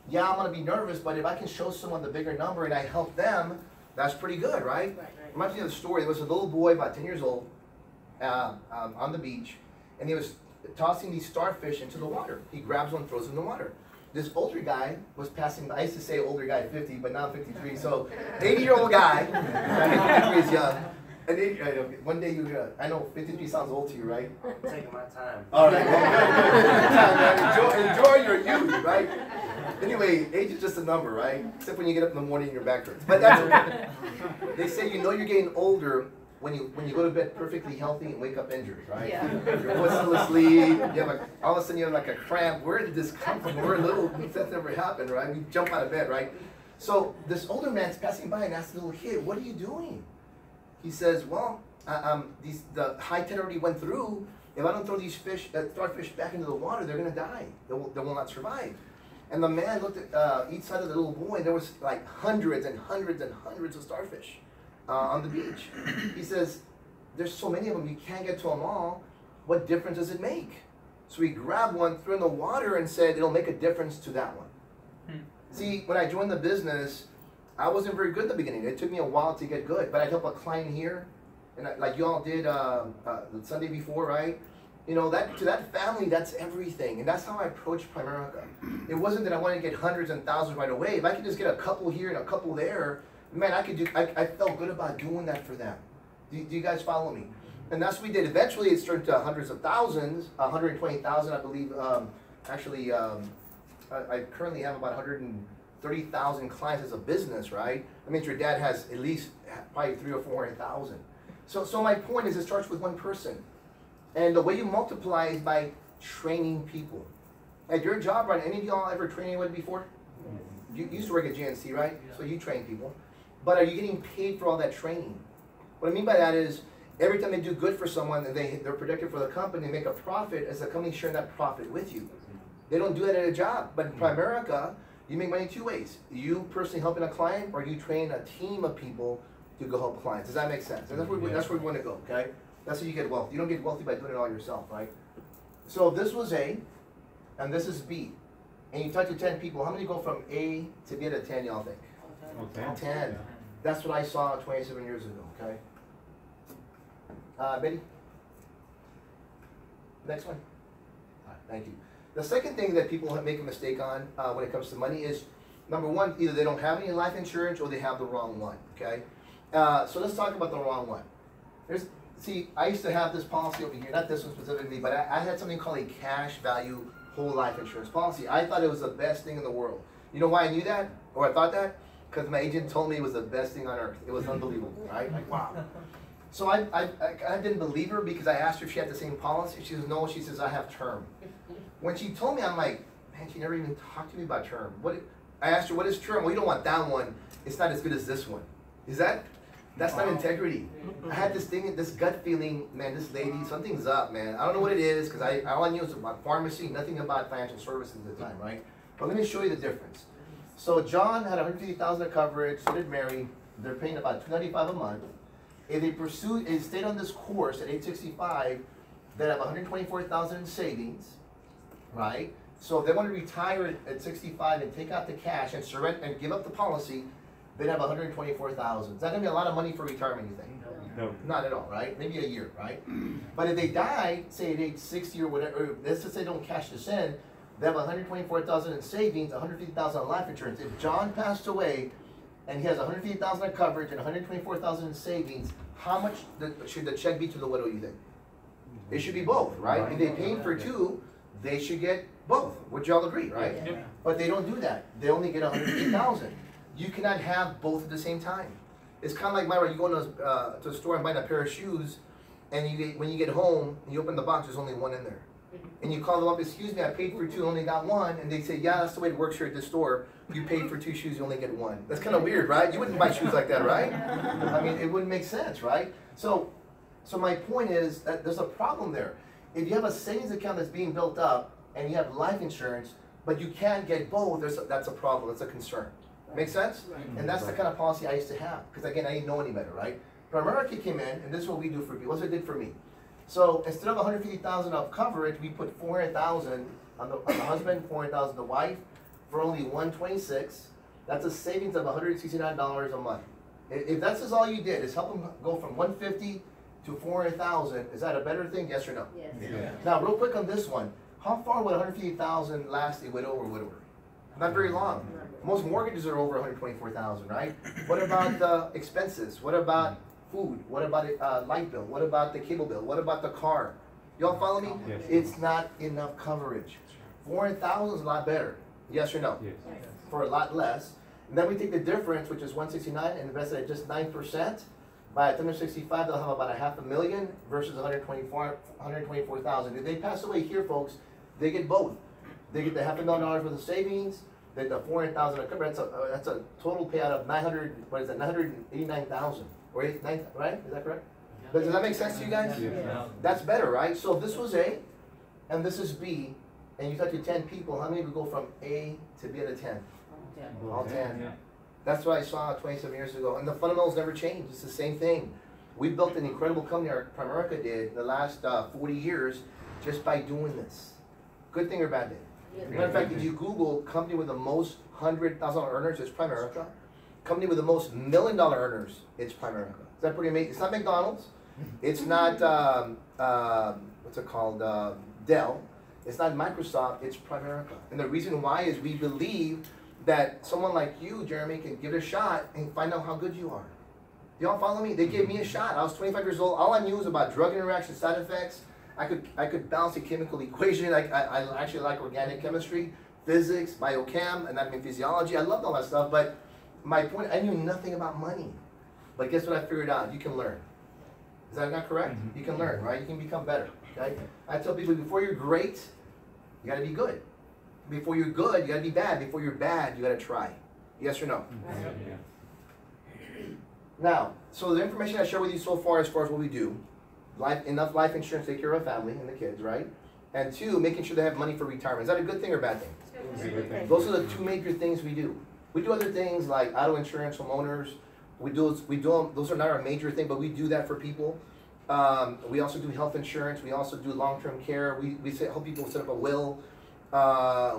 yeah, I'm going to be nervous, but if I can show someone the bigger number and I help them, that's pretty good, right? Reminds me of the story. There was a little boy about 10 years old on the beach, and he was tossing these starfish into the water. He grabs one, throws it in the water. This older guy was passing by. I used to say older guy 50, but now I'm 53, so 80-year-old guy, 53 is young. And then, one day I know 53 sounds old to you, right? I'm taking my time. All right, well, enjoy your youth, right? Anyway, age is just a number, right? Except when you get up in the morning and your back hurts. But that's okay. They say you know you're getting older when you go to bed perfectly healthy and wake up injured, right? Yeah. Your foot's still asleep. You have all of a sudden you have like a cramp. Where did this come from? We're little. That's never happened, right? We jump out of bed, right? So this older man's passing by and asks the little kid, "What are you doing?" He says, "Well, the high tide already went through. If I don't throw these starfish back into the water, they're going to die. They will not survive." And the man looked at each side of the little boy, and there was like hundreds and hundreds and hundreds of starfish on the beach. He says, "There's so many of them, you can't get to them all. What difference does it make?" So he grabbed one, threw it in the water, and said, "It'll make a difference to that one." See, when I joined the business, I wasn't very good at the beginning. It took me a while to get good, but I'd help a client here, and like you all did the Sunday before, right? You know, to that family, that's everything, and that's how I approached Primerica. It wasn't that I wanted to get hundreds and thousands right away. If I could just get a couple here and a couple there, man, I felt good about doing that for them. Do you guys follow me? And that's what we did. Eventually, it turned to hundreds of thousands, 120,000, I believe. Actually, I currently have about 130,000 clients as a business, right? That means your dad has at least probably 300,000 or 400,000. So my point is, it starts with one person. And the way you multiply is by training people. At your job, right? Any of y'all ever trained anyone before? You used to work at GNC, right? So you train people. But are you getting paid for all that training? What I mean by that is, every time they do good for someone and they're productive for the company, they make a profit, as the company sharing that profit with you. They don't do that at a job. But in Primerica, you make money two ways. You personally helping a client, or you train a team of people to go help clients. Does that make sense? And that's where we want to go, okay? That's how you get wealth. You don't get wealthy by doing it all yourself, right? So this was A, and this is B. And you talk to 10 people. How many go from A to B to 10, y'all think? 10. That's what I saw 27 years ago, okay? Betty? Next one. All right, thank you. The second thing that people make a mistake on when it comes to money is, number one, either they don't have any life insurance or they have the wrong one, okay? So let's talk about the wrong one. See, I used to have this policy over here, not this one specifically, but I had something called a cash value whole life insurance policy. I thought it was the best thing in the world. You know why I knew that, or I thought that? Because my agent told me it was the best thing on earth. It was unbelievable, right? Like, wow. So I didn't believe her because I asked her if she had the same policy. She says, no. She says, I have term. When she told me, I'm like, man, she never even talked to me about term. I asked her, what is term? Well, you don't want that one. It's not as good as this one. That's not integrity. I had this thing, this gut feeling, man, this lady, something's up, man. I don't know what it is, because all I knew was about pharmacy, nothing about financial services at the time, right? But let me show you the difference. So John had $150,000 of coverage, so did Mary. They're paying about $295 a month. If they stayed on this course at age 65, they'd have $124,000 in savings, right? So if they want to retire at 65 and take out the cash and surrender and give up the policy, they'd have $124,000. Is that going to be a lot of money for retirement, you think? No. Not at all, right? Maybe a year, right? But if they die, say at age 60 or whatever, or let's just say they don't cash this in, they have $124,000 in savings, $150,000 in life insurance. If John passed away and he has $150,000 in coverage and $124,000 in savings, how much should the check be to the widow, you think? It should be both, right? If they paid for two, they should get both. Would you all agree, right? Yeah. But they don't do that. They only get $150,000. You cannot have both at the same time. It's kind of like, Myra, you go to a store and buy a pair of shoes, and when you get home, and you open the box, there's only one in there. And you call them up, excuse me, I paid for two, only got one. And they say, yeah, that's the way it works here at this store. You paid for two shoes, you only get one. That's kind of weird, right? You wouldn't buy shoes like that, right? I mean, it wouldn't make sense, right? So my point is that there's a problem there. If you have a savings account that's being built up, and you have life insurance, but you can't get both, that's a problem, that's a concern. Make sense? And that's the kind of policy I used to have, because again, I didn't know any better, right? Primerica came in, and this is what we do for people. What's it did for me? So instead of $150,000 of coverage, we put $400,000 on the husband, $400,000 on the wife, for only $126. That's a savings of $169 a month. If that's just all you did, is help them go from $150,000 to $400,000, is that a better thing? Yes or no? Yes. Yeah. Now, real quick on this one, how far would $150,000 last a widow or widower? Not very long. Most mortgages are over $124,000, right? What about the expenses? What about food? What about light bill? What about the cable bill? What about the car? Y'all follow me? Yes. It's not enough coverage. $400,000 is a lot better. Yes or no? Yes. For a lot less. And then we take the difference, which is $169, and invest it at just 9%. By the time they're 65, they'll have about $500,000 versus $124,000. If they pass away here, folks, they get both. They get the $500,000 worth of savings, the $400,000 of coverage. That's a total payout of $989,000 or right? Is that correct? But does that make sense to you guys? Yeah. That's better, right? So if this was A, and this is B, and you talk to 10 people, how many would go from A to B out of 10? All 10. Yeah. That's what I saw 27 years ago. And the fundamentals never changed. It's the same thing. We built an incredible company, our Primerica did, in the last 40 years just by doing this. Good thing or bad thing? As a matter of fact, if you Google company with the most $100,000 earners, it's Primerica. Company with the most $1 million earners, it's Primerica. Is that pretty amazing? It's not McDonald's. It's not, what's it called, Dell. It's not Microsoft, it's Primerica. And the reason why is we believe that someone like you, Jeremy, can give it a shot and find out how good you are. Y'all follow me? They gave me a shot. I was 25 years old. All I knew was about drug interaction, side effects. I could balance a chemical equation. I actually like organic chemistry, physics, biochem, anatomy and physiology. I loved all that stuff, but my point, I knew nothing about money. But guess what I figured out? You can learn. Is that not correct? You can learn, right? You can become better, okay? I tell people, before you're great, you gotta be good. Before you're good, you gotta be bad. Before you're bad, you gotta try. Yes or no? Yeah. Now, so the information I shared with you so far as what we do, enough life insurance to take care of a family and the kids, right? And two, making sure they have money for retirement. Is that a good thing or a bad thing? Those are the two major things we do. We do other things like auto insurance, homeowners. Those are not our major thing, but we do that for people. We also do health insurance. We also do long-term care. We help people set up a will.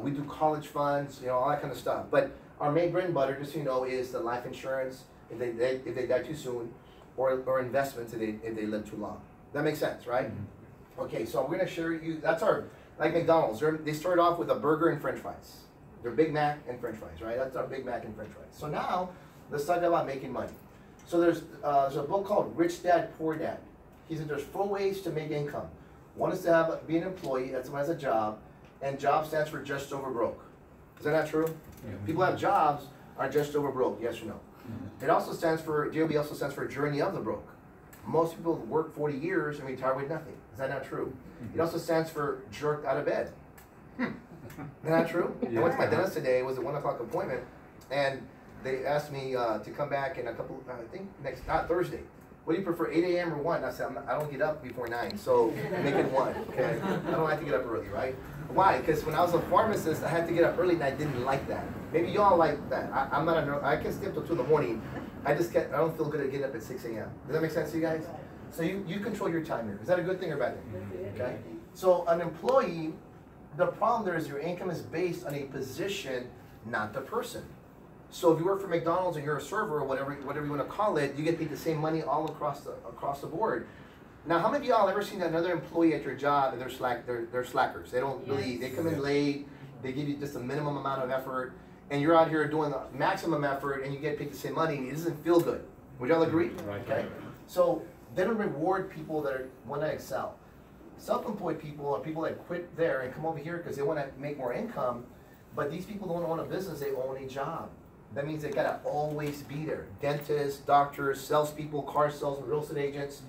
We do college funds, all that kind of stuff. But our main bread and butter, just so you know, is the life insurance. if they die too soon, or investments if they live too long. That makes sense, right? Okay, so we're gonna share you, that's our, like McDonald's, they started off with a burger and french fries. They're Big Mac and french fries, right? That's our Big Mac and french fries. So now, let's talk about making money. So there's a book called Rich Dad, Poor Dad. He said there's 4 ways to make income. One is to be an employee, that's someone has a job, and job stands for just over broke. Is that not true? Yeah. People have jobs are just over broke, yes or no? It also stands for, JOB also stands for Journey of the Broke. Most people work 40 years and retire with nothing. Is that not true? It also stands for jerked out of bed. Is that not true? I went to my dentist today, it was a 1 o'clock appointment, and they asked me to come back in a couple, I think Thursday. What do you prefer, 8 a.m. or 1? I said, I don't get up before 9, so make it 1, okay? I don't like to get up early, right? Why? Because when I was a pharmacist, I had to get up early and I didn't like that. Maybe y'all like that. I'm not I can stay up till 2 in the morning. I don't feel good at getting up at 6 a.m. Does that make sense to you guys? So you control your time here. Is that a good thing or a bad thing? Okay? So an employee, the problem there is your income is based on a position, not the person. So if you work for McDonald's and you're a server or whatever you want to call it, you get paid the same money all across the board. Now, how many of y'all have ever seen another employee at your job and they're slackers? They don't really, they come in late, they give you just a minimum amount of effort, and you're out here doing the maximum effort and you get paid the same money, and it doesn't feel good. Would y'all agree? Okay? So they don't reward people that want to excel. Self-employed people are people that quit there and come over here because they want to make more income, but these people don't own a business, they own a job. That means they gotta always be there. Dentists, doctors, salespeople, car salesmen, real estate agents.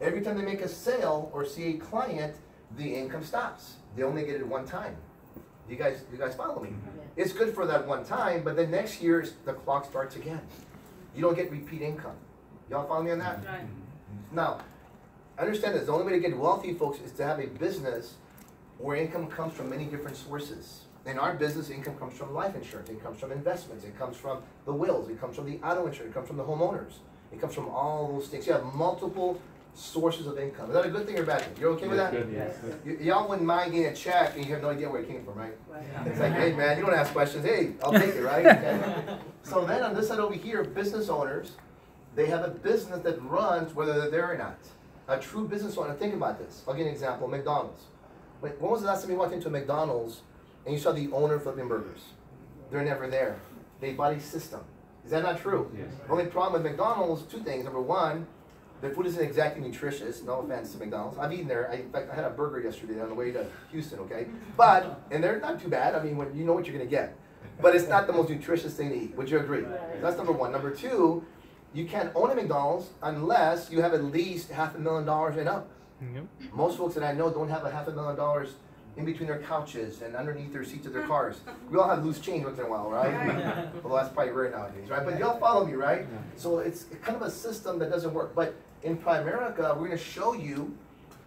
Every time they make a sale or see a client, the income stops. They only get it one time. You guys follow me? It's good for that one time, but then next year the clock starts again. You don't get repeat income. Y'all follow me on that? Right. Now, understand this. The only way to get wealthy, folks, is to have a business where income comes from many different sources. In our business, income comes from life insurance, it comes from investments, it comes from the wills, it comes from the auto insurance, it comes from the homeowners. It comes from all those things. You have multiple sources of income. Is that a good thing or a bad thing? You're okay with that? Good, yes. Y'all wouldn't mind getting a check and you have no idea where it came from, right? It's like, hey man, you don't ask questions. Hey, I'll take it, right? Okay. So then on this side over here, business owners, they have a business that runs whether they're there or not. A true business owner, think about this. I'll give you an example, McDonald's. When was the last time you walked into a McDonald's and you saw the owner flipping burgers? They're never there. They bought a system. Is that not true? Yes. The only problem with McDonald's, 2 things. Number one, their food isn't exactly nutritious. No offense to McDonald's. I've eaten there. In fact, I had a burger yesterday on the way to Houston, okay? And they're not too bad. I mean, when you know what you're going to get. But it's not the most nutritious thing to eat. Would you agree? Right. That's number one. Number two, you can't own a McDonald's unless you have at least $500,000 and up. Yep. Most folks that I know don't have a $500,000 in between their couches and underneath their seats of their cars. We all have loose change once in a while, right? Although that's probably rare nowadays, right? But y'all follow me, right? So it's kind of a system that doesn't work. But in Primerica, we're going to show you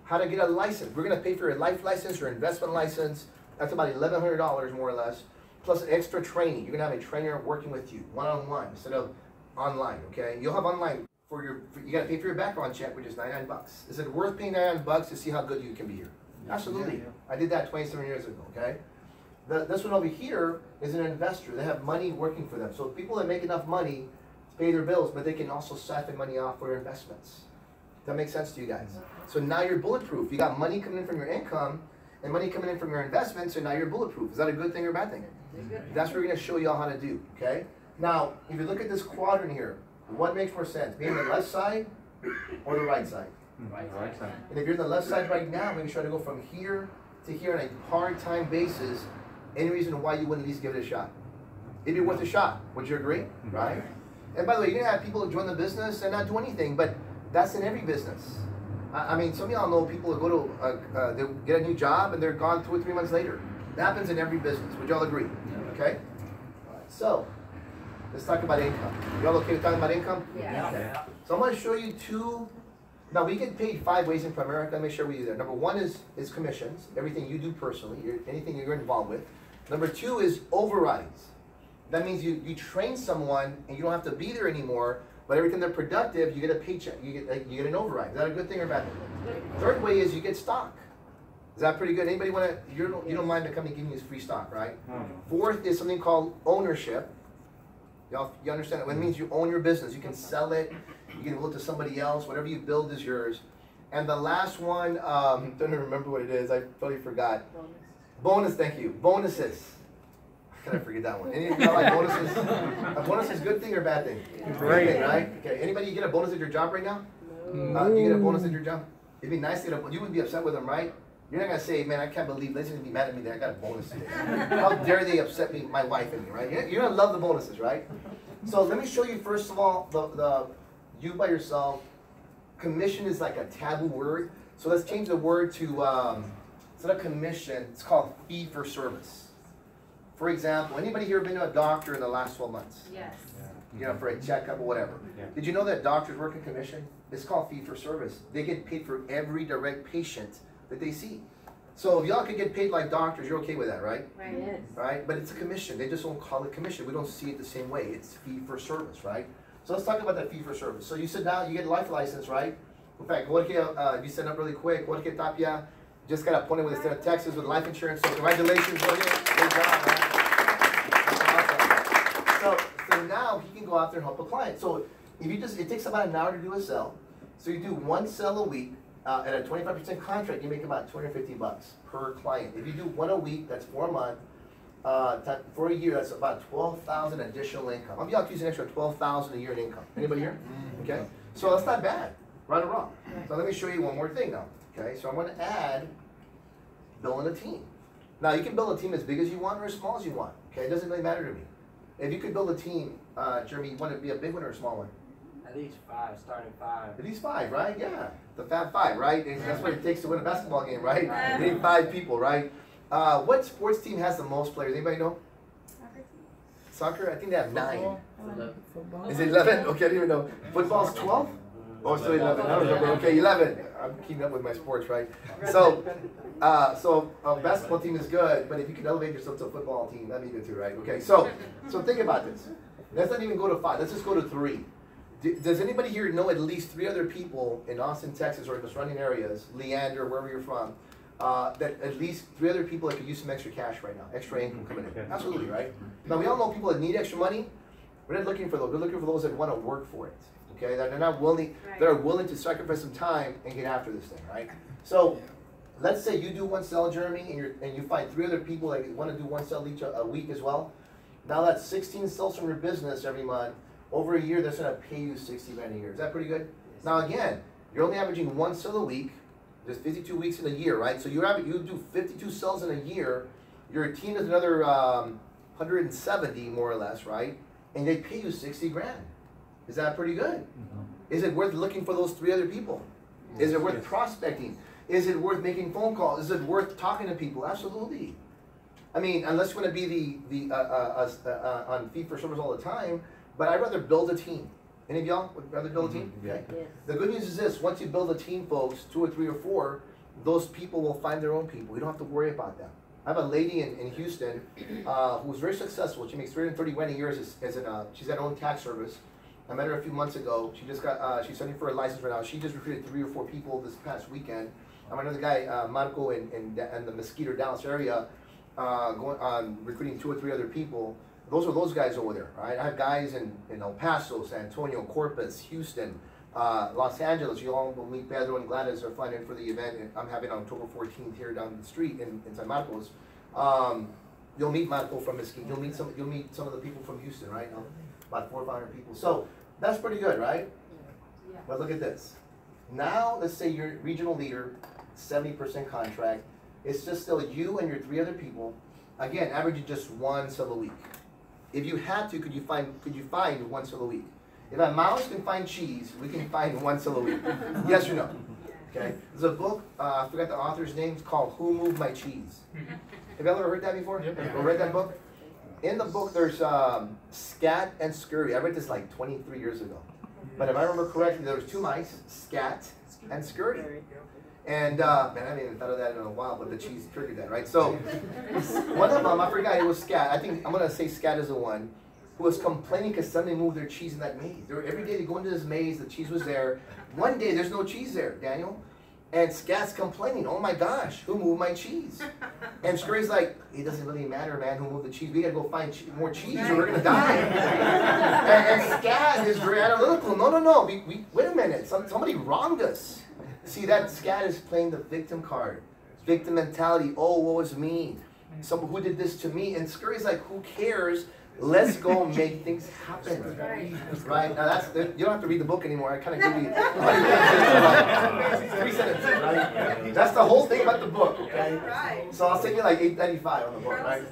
how to get a license. We're going to pay for your life license, your investment license. That's about $1,100 more or less, plus extra training. You're going to have a trainer working with you one-on-one instead of online, okay? You'll have online for your, you got to pay for your background check, which is $99. Is it worth paying $99 to see how good you can be here? Absolutely. I did that 27 years ago, okay? This one over here is an investor. They have money working for them. So people that make enough money to pay their bills, but they can also siphon money off for investments. That makes sense to you guys? So now you're bulletproof. You got money coming in from your income and money coming in from your investments, so now you're bulletproof. Is that a good thing or a bad thing? That's what we're going to show you all how to do, okay? Now, if you look at this quadrant here, what makes more sense? Being on the left side or the right side? Right side. And if you're on the left side right now, maybe try to go from here to here on a part-time basis. Any reason why you wouldn't at least give it a shot? It'd be worth a shot. Would you agree? Right? And by the way, you're going to have people who join the business and not do anything, but that's in every business. I mean, some of y'all know people who go to, they get a new job and they're gone 2 or 3 months later. That happens in every business. Would y'all agree? Okay? So, let's talk about income. Y'all okay with talking about income? Yeah. So I'm going to show you 2. Now we get paid 5 ways in Primerica. Let me share with you that. Number 1 is commissions, everything you do personally, anything you're involved with. Number 2 is overrides. That means you train someone and you don't have to be there anymore, but every time they're productive, you get a paycheck, you get an override. Is that a good thing or bad thing? Third way is you get stock. Is that pretty good? Anybody want to, you don't mind the company giving you free stock, right? Fourth is something called ownership. Y'all, you understand that? What it means you own your business. You can sell it. You can give it to somebody else. Whatever you build is yours. And the last one, don't even remember what it is. I totally forgot. Bonus, thank you. Bonuses. How can I forget that one? Any of y'all like bonuses? A bonus is a good thing or bad thing? Great. Good thing, right? Okay. Anybody get a bonus at your job right now? Do you get a bonus at your job? It'd be nice to get a, you would be upset with them, right? You're not going to say, man, I can't believe they're going to be mad at me that I got a bonus today. How dare they upset me, my wife and me, right? You're going to love the bonuses, right? So let me show you, first of all, the you by yourself. Commission is like a taboo word. So let's change the word to, instead of commission, it's called fee for service. For example, anybody here been to a doctor in the last 12 months? Yes. You know, for a checkup or whatever. Yeah. Did you know that doctors work in commission? It's called fee for service. They get paid for every direct patient that they see. So if y'all could get paid like doctors, you're okay with that, right? Right. Yes. Right? But it's a commission. They just don't call it commission. We don't see it the same way. It's fee for service, right? So let's talk about that fee for service. So you sit down, you get a life license, right? In fact, you set up really quick. Jorge Tapia just got appointed with the state of Texas with life insurance. So congratulations, Jorge. Great job, man. That's awesome. So now he can go out there and help a client. So if you just, it takes about an hour to do a sell. So you do one sell a week. At a 25% contract, you make about $250 per client. If you do one a week, that's 4 months. For a year, that's about 12,000 additional income. How many of y'all use an extra 12,000 a year in income? Anybody here? Okay. So that's not bad, right or wrong. So let me show you one more thing now. Okay. So I'm going to add building a team. Now you can build a team as big as you want or as small as you want. Okay. It doesn't really matter to me. If you could build a team, Jeremy, you want it to be a big one or a small one? At least 5, starting 5. At least 5, right? Yeah. The Fab 5, right? And that's what it takes to win a basketball game, right? You need 5 people, right? What sports team has the most players? Anybody know? Soccer? I think they have 9. Is it 11? Okay, I didn't even know. Football's 12? Oh, it's still 11. I don't remember. Okay, 11. I'm keeping up with my sports, right? So a basketball team is good, but if you can elevate yourself to a football team, that'd be good too, right? Okay, so think about this. Let's not even go to 5. Let's just go to 3. Does anybody here know at least 3 other people in Austin, Texas, or in the surrounding areas, Leander, wherever you're from, that at least 3 other people that could use some extra cash right now, extra income coming in? Absolutely, right? Now, we all know people that need extra money. We're not looking for those. We're looking for those that want to work for it, okay? That they're not willing, they're willing to sacrifice some time and get after this thing, right? So let's say you do one sell, Jeremy, and you find 3 other people that want to do one sell each a week as well. Now that's 16 sales from your business every month. Over a year, that's going to pay you 60 grand a year. Is that pretty good? Now again, you're only averaging 1 sale a week. There's 52 weeks in a year, right? So you do 52 sales in a year. Your team is another 170 more or less, right? And they pay you 60 grand. Is that pretty good? Is it worth looking for those 3 other people? Is it worth prospecting? Is it worth making phone calls? Is it worth talking to people? Absolutely. I mean, unless you want to be on fee for service all the time. But I'd rather build a team. Any of y'all would rather build a team? Okay. Yes. The good news is this: once you build a team, folks, 2 or 3 or 4, those people will find their own people. You don't have to worry about them. I have a lady in Houston who's very successful. She makes $330 grand a year she's got her own tax service. I met her a few months ago. She just got she's studying for a license right now. She just recruited 3 or 4 people this past weekend. I met another guy, Marco, in the Mesquite, Dallas area, recruiting 2 or 3 other people. Those are those guys over there, right? I have guys in El Paso, San Antonio, Corpus, Houston, Los Angeles. You all will meet Pedro and Gladys are flying in for the event I'm having on October 14th here down the street in San Marcos. You'll meet Marco from Mesquite. You'll meet some of the people from Houston, right? About 400 or 500 people. So that's pretty good, right? Yeah. But look at this. Now let's say you're regional leader, 70% contract. It's just still you and your 3 other people. Again, averaging just 1 sale a week. If you had to, could you find 1 sale a week? If a mouse can find cheese, we can find 1 sale a week. Yes or no? Okay. There's a book, I forgot the author's name, it's called Who Moved My Cheese? Have you ever heard that before? Yep. Or read that book? In the book, there's Scat and Scurry. I read this like 23 years ago. But if I remember correctly, there was 2 mice, Scat and Scurry. And, man, I haven't even thought of that in a while, but the cheese triggered that, right? So, one of them, I forgot, it was Scat. I think, I'm going to say Scat is the one, who was complaining because somebody moved their cheese in that maze. Every day they go into this maze, the cheese was there. One day, there's no cheese there, Daniel. And Scat's complaining, oh my gosh, who moved my cheese? And Scurry's like, it doesn't really matter, man, who moved the cheese. We gotta go find more cheese or we're gonna die. and Scat is very analytical. No. Wait a minute, somebody wronged us. See, that Scat is playing the victim card. Victim mentality, oh, woe is me. Who did this to me? And Scurry's like, who cares? Let's go make things happen. Right? Now you don't have to read the book anymore. I kind of give you 3 sentences, right? That's the whole thing about the book, okay? So I'll send you like $8.95 on the book, right?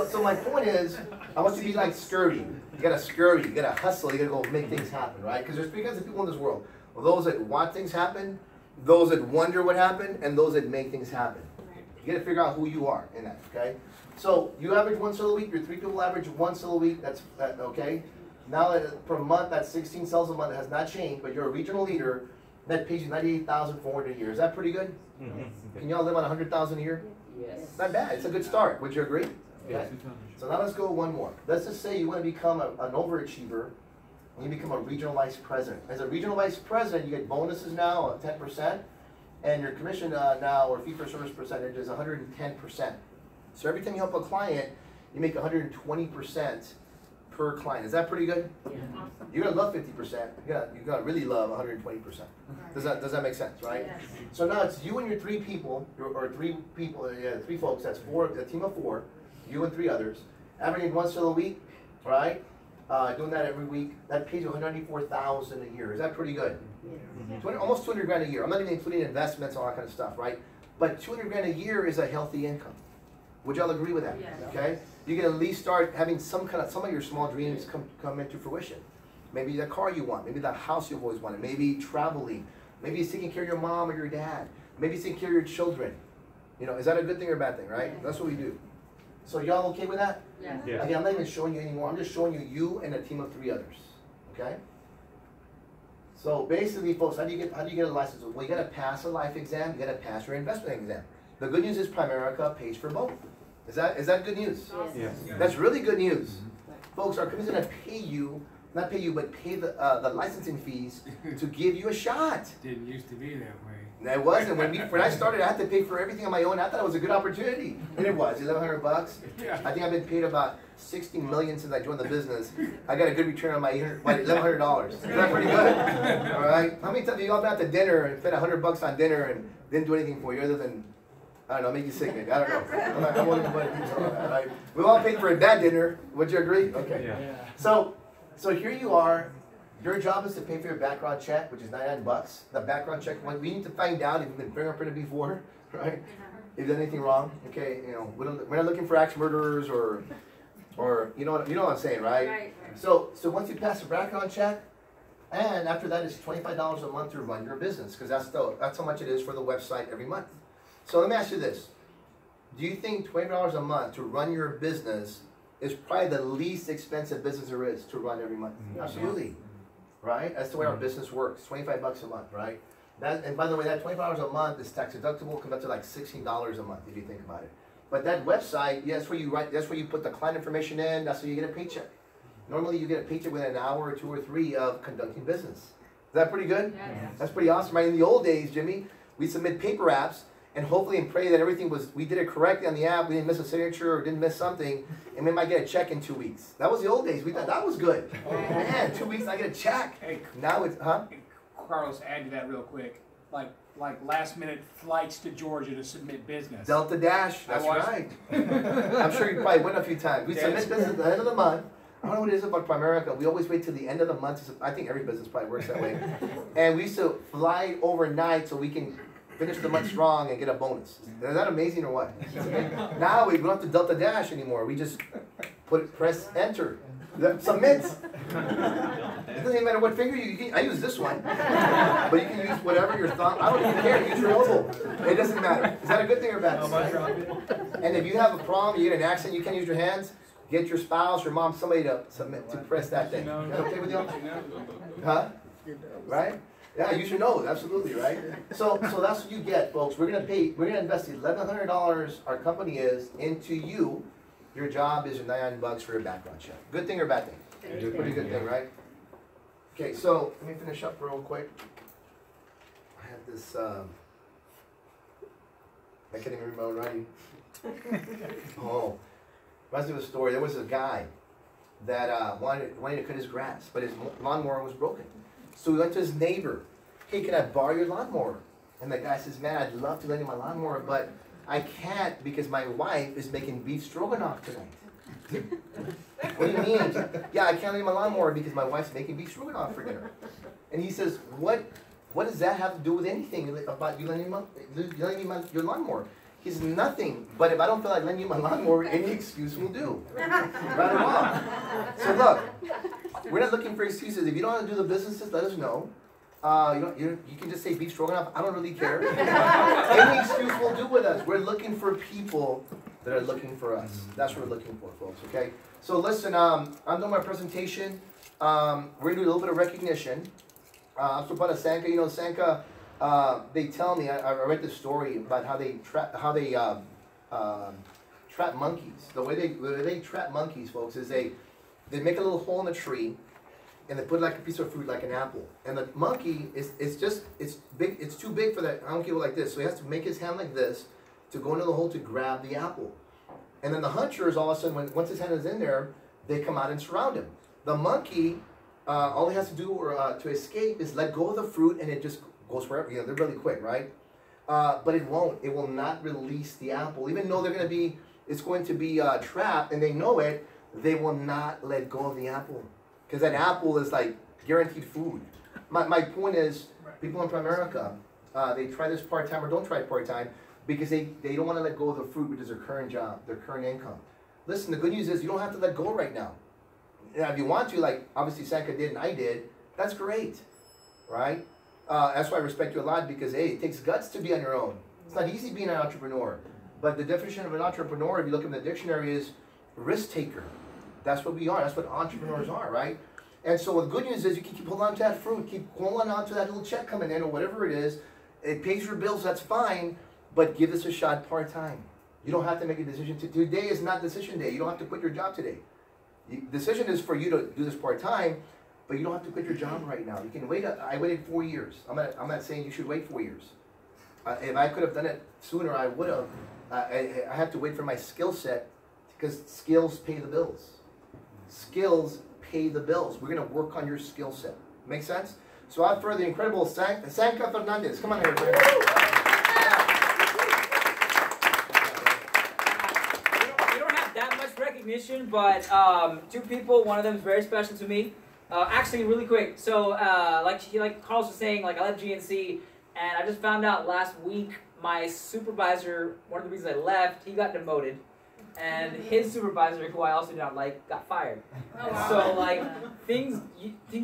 So my point is, I want you to be like Scurry. You gotta scurry, you gotta hustle, you gotta go make things happen, right? Because there's 3 kinds of people in this world. Those that want things happen, those that wonder what happened, and those that make things happen. You gotta figure out who you are in that, okay? So you average 1 sale a week, your 3 people average 1 sale a week, that's okay? Now per month, that's 16 sales a month. It has not changed, but you're a regional leader that pays you $98,400 a year. Is that pretty good? Mm-hmm. Can y'all live on $100,000 a year? Yes. Not bad, it's a good start. Would you agree? Okay. So now let's go one more. Let's just say you want to become an overachiever, and you become a regional vice president. As a regional vice president, you get bonuses now of 10%, and your commission now, or fee for service percentage, is 110%. So every time you help a client, you make 120% per client. Is that pretty good? Yeah. You're gonna love 50%. You're gonna really love 120%. Does that make sense, right? Yes. So now it's you and your 3 people, or 3 people, 3 folks. That's 4, a team of 4. You and 3 others, averaging 1 sale a week, right? Doing that every week. That pays you $194,000 a year. Is that pretty good? Yeah. Almost 200 grand a year. I'm not even including investments and all that kind of stuff, right? But 200 grand a year is a healthy income. Would y'all agree with that? Yes. Okay. You can at least start having some of your small dreams come into fruition. Maybe the car you want. Maybe the house you've always wanted. Maybe traveling. Maybe it's taking care of your mom or your dad. Maybe it's taking care of your children. You know, is that a good thing or a bad thing? Right? Yes. That's what we do. So y'all okay with that? Yes. Yeah. Again, I'm not even showing you anymore. I'm just showing you and a team of 3 others. Okay. So basically, folks, how do you get a license? Well, you got to pass a life exam. You got to pass your investment exam. The good news is Primerica pays for both. Is that good news? Yes. That's really good news. Mm-hmm. Folks, our company's going to pay you, not pay you, but pay the licensing fees to give you a shot. Didn't used to be that way. It wasn't. When I started, I had to pay for everything on my own. I thought it was a good opportunity. And it was, $1,100. Yeah. I think I've been paid about $60 million since I joined the business. I got a good return on my $1,100. Is that pretty good? All right. How many times have you all been out to dinner and spent $100 on dinner and didn't do anything for you other than, I don't know, make you sick, maybe. I don't know. I won't even put a detail on that, right? We all paid for a bad dinner. Would you agree? Okay. Yeah. So here you are. Your job is to pay for your background check, which is $99. The background check, we need to find out if you've been fingerprinted before, right? If you've done anything wrong, okay? You know, we're not looking for axe murderers or you know what I'm saying, right? Right. So once you pass the background check, and after that it's $25 a month to run your business, because that's how much it is for the website every month. So let me ask you this: do you think $20 a month to run your business is probably the least expensive business there is to run every month? Mm-hmm. Absolutely. Right? That's the way our business works. $25 a month, right? And by the way, that $25 a month is tax deductible, comes up to like $16 a month if you think about it. But that website, that's where you put the client information in. That's where you get a paycheck. Normally, you get a paycheck within an hour or 2 or 3 of conducting business. Is that pretty good? Yeah. That's pretty awesome, right? In the old days, Jimmy, we submit paper apps and hopefully and pray that we did it correctly on the app. We didn't miss a signature or didn't miss something, and we might get a check in 2 weeks. That was the old days. We thought that was good. Man, 2 weeks I get a check. Hey, now it's Carlos, add to that real quick. Like last minute flights to Georgia to submit business. Delta Dash. That's right. I'm sure you probably went a few times. We submit business at the end of the month. I don't know what it is about Primerica. We always wait till the end of the month. I think every business probably works that way. And we used to fly overnight so we can finish the month strong and get a bonus. Is that amazing or what? Now we don't have to Delta Dash anymore. We just press enter. Submit. It doesn't even matter what finger I use this one. But you can use whatever your thumb. I don't even care. Use your elbow. It doesn't matter. Is that a good thing or a bad thing? And if you have a problem, you get an accident, you can't use your hands, get your spouse, your mom, somebody to press that thing. Is that okay with you? Huh? Right? Yeah, use your nose, absolutely, right? So that's what you get, folks. We're gonna invest $1,100, our company is, into you. Your job is your $99 for your background check. Good thing or bad thing? Pretty good thing, right? Okay, so let me finish up real quick. I have this I can't even read my own writing. Oh, reminds me of a story. There was a guy that wanted to cut his grass, but his lawnmower was broken. So he went to his neighbor. Hey, can I borrow your lawnmower? And the guy says, man, I'd love to lend you my lawnmower, but I can't because my wife is making beef stroganoff tonight. What do you mean? Yeah, I can't lend you my lawnmower because my wife's making beef stroganoff for dinner. And he says, what does that have to do with anything about you lending me your lawnmower? He says, nothing, but if I don't feel like lending you my lawnmower, any excuse will do. Right or wrong. So look, we're not looking for excuses. If you don't want to do the businesses, let us know. You can just say beef stroganoff. I don't really care. Any excuse will do with us. We're looking for people that are looking for us. That's what we're looking for, folks, okay? So listen, I'm doing my presentation. We're going to do a little bit of recognition. I'm so proud of Sanka. You know, Sanka, they tell me, I read this story about how they trap monkeys. The way they trap monkeys, folks, is they make a little hole in the tree, and they put like a piece of fruit, like an apple. And the monkey it's big. It's too big for that. I don't go like this. So he has to make his hand like this to go into the hole to grab the apple. And then the hunters, all of a sudden, once his hand is in there, they come out and surround him. The monkey, all he has to do to escape is let go of the fruit, and it just goes wherever. You know, they're really quick, right? But it won't. It will not release the apple, even though it's going to be trapped, and they know it. They will not let go of the apple. Because that apple is like guaranteed food. My point is, people in Primerica, they try this part-time or don't try it part-time because they don't want to let go of the fruit, which is their current job, their current income. Listen, the good news is you don't have to let go right now. Now, if you want to, like obviously Sanka did and I did, that's great, right? That's why I respect you a lot because, hey, it takes guts to be on your own. It's not easy being an entrepreneur. But the definition of an entrepreneur, if you look in the dictionary, is risk taker. That's what we are. That's what entrepreneurs are, right? And so the good news is you can keep holding on to that fruit, keep holding on to that little check coming in or whatever it is. It pays your bills, that's fine, but give this a shot part-time. You don't have to make a decision. Today is not decision day. You don't have to quit your job today. Decision is for you to do this part-time, but you don't have to quit your job right now. You can wait. I waited 4 years. I'm not saying you should wait 4 years. If I could have done it sooner, I would have. I have to wait for my skill set because skills pay the bills. Skills pay the bills. We're going to work on your skill set. Make sense? So without further, the incredible Sanka Fernandez. Come on here, everybody. We don't have that much recognition, but two people, one of them is very special to me. Actually, really quick. So, like Carlos was saying, like I left GNC, and I just found out last week my supervisor, one of the reasons I left, he got demoted. And his supervisor, who I also did not like, got fired. Oh, wow. So like things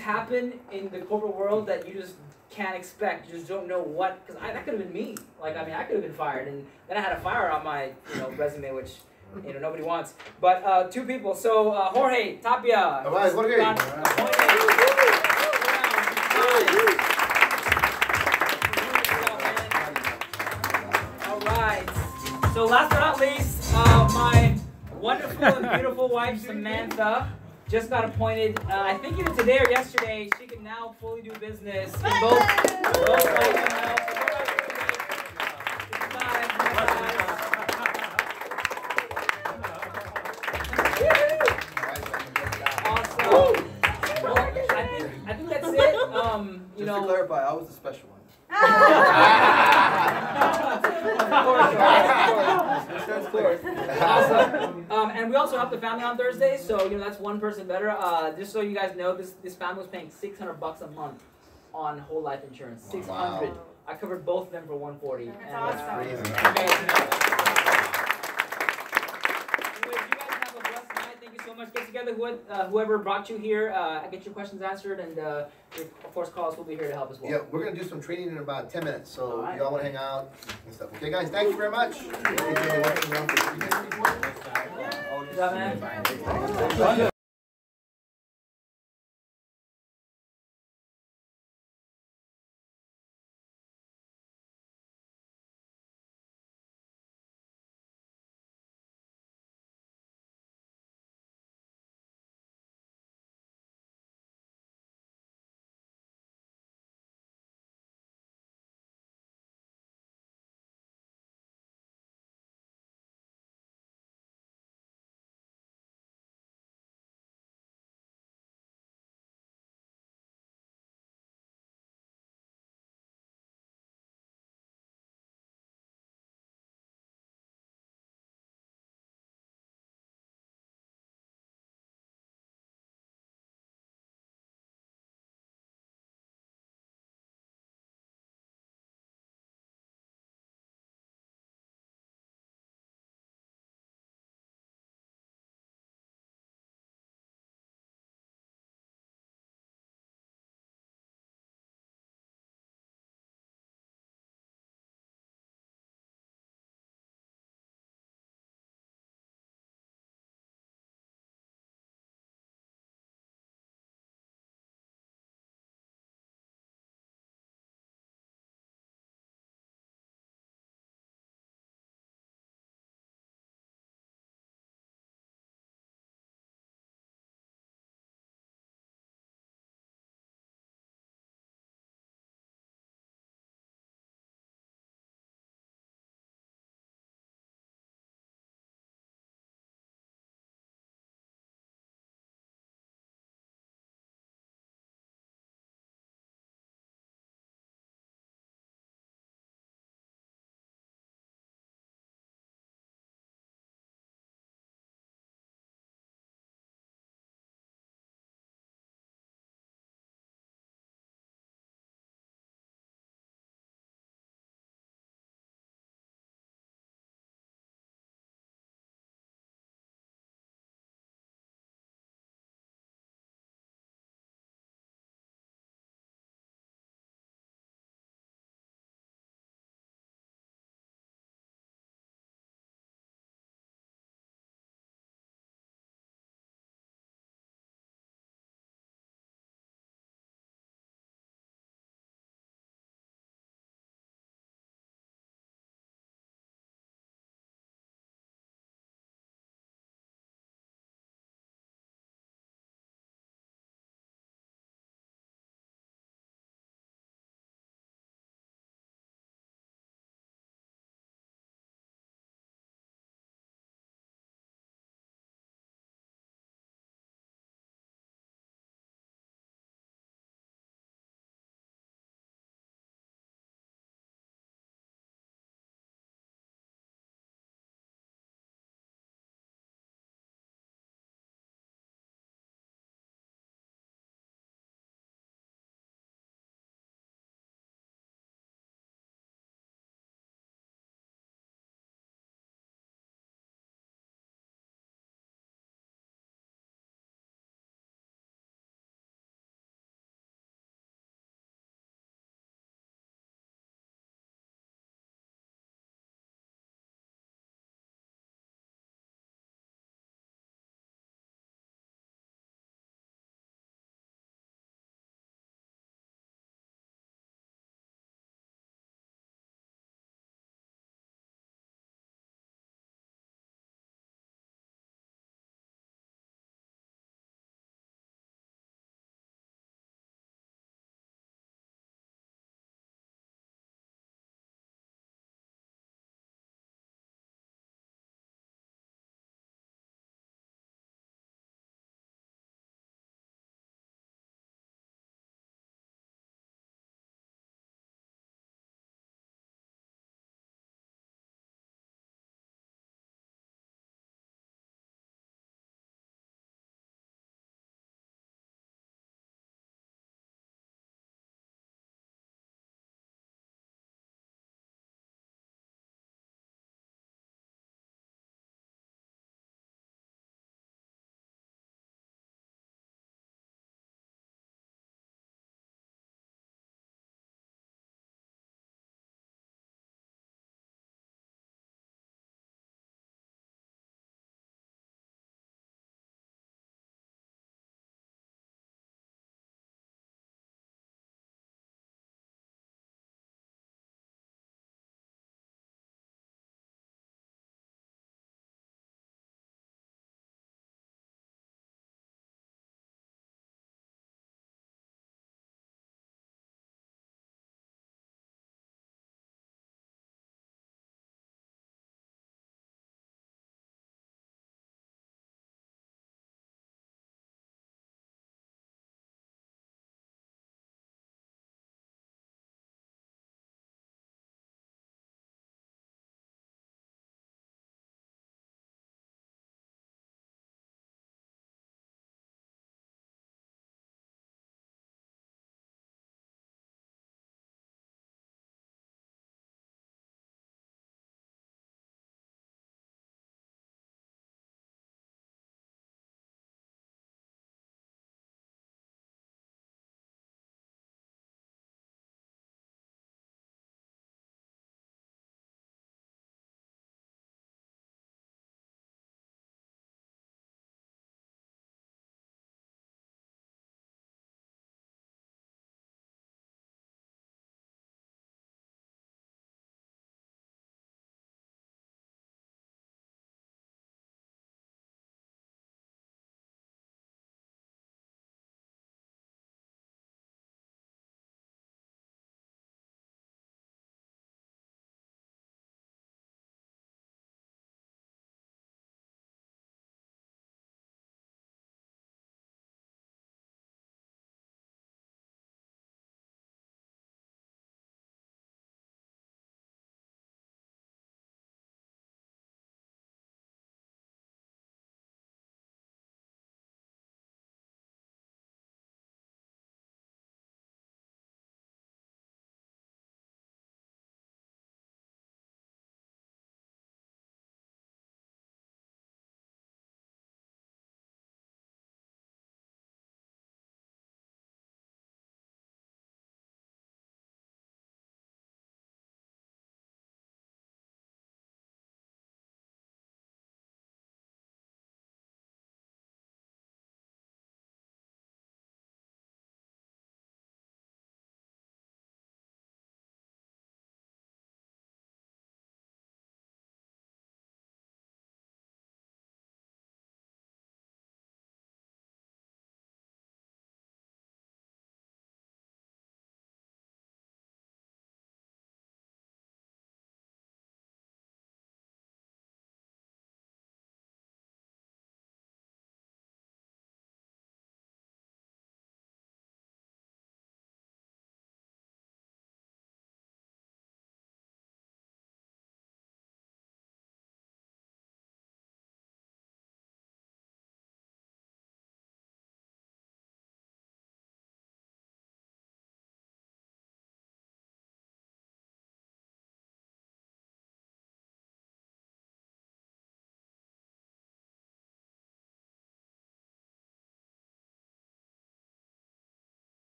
happen in the corporate world that you just can't expect. You just don't know what, because that could have been me. Like I mean, I could have been fired, and then I had a fire on my resume, which nobody wants. But two people. So Jorge Tapia. All right, Jorge. All right. So last but not least. My wonderful and beautiful wife, Samantha, just got appointed, I think either today or yesterday. She can now fully do business in both places. Awesome. Well, I think that's it. Just to clarify, I was the special one. Awesome. And we also help the family on Thursday, so that's one person better. Just so you guys know, this family was paying $600 a month on whole life insurance. $600. Wow. I covered both of them for $140. That's awesome. So much. Get together, whoever brought you here, get your questions answered, and of course, Carlos will be here to help as well. Yeah, we're going to do some training in about 10 minutes, so y'all want to hang out and stuff. Okay, guys, thank you very much. Good job, man.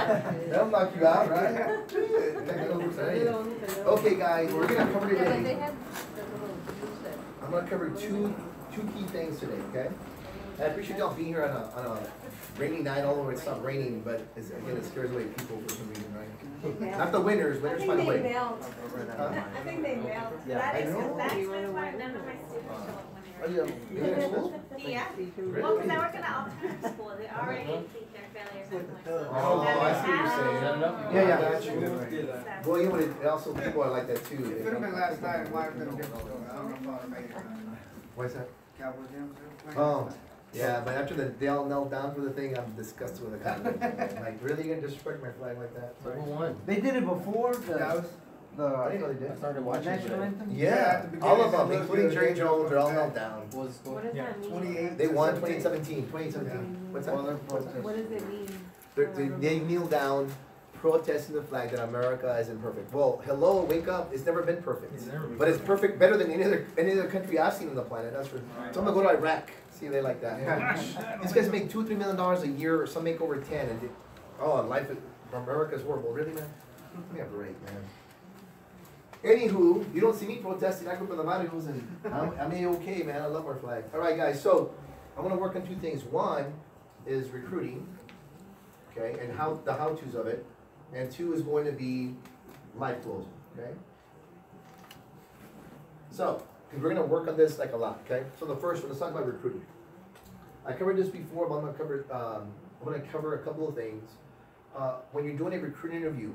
That'll knock you out, right? Okay, guys, we're gonna cover today. I'm gonna cover two key things today, okay? I appreciate y'all being here on a rainy night, although it's not raining, but again, it scares away people for some reason, right? Not the winners find a way. I think they mailed. Yeah, That I is know. that's why none of my students show up when Are you in school? Yeah. Well, because I work in an alternative school. They already think they're failures anyway. Oh, I see what you're saying. Yeah. Well, you know, it also people are like that too. It could have been last night. It might have been a different story. I don't know if I'd have made it. Why's that? Cowboys games. Oh, yeah, but after they all knelt down for the thing, I'm disgusted with the Cowboys. Like, really, you're gonna disrespect my flag like that? Who won? They did it before. I didn't know they did. I started watching national anthem. Yeah, all of them, including Jerry Jones, are all knelt down. What does that mean? 28. They won 2017. 2017. What's that? What does it mean? They kneel down, protesting the flag that America isn't perfect. Well, hello, wake up. It's never been perfect, but it's perfect, better than any other country I've seen on the planet. That's for. So I'm gonna go to Iraq. See, they like that. These guys make $2-3 million a year, or some make over 10. And life in America's horrible. Really, man? Give me a break, man. Anywho, you don't see me protesting. I grew up in the Marinos, and I'm okay, man. I love our flag. All right, guys. So I'm gonna work on two things. One is recruiting, okay, and the how-tos of it, and two is going to be life closing, okay. So, because we're going to work on this like a lot, okay? So the first one, let's talk about recruiting. I covered this before, but I'm going to cover a couple of things. When you're doing a recruiting interview,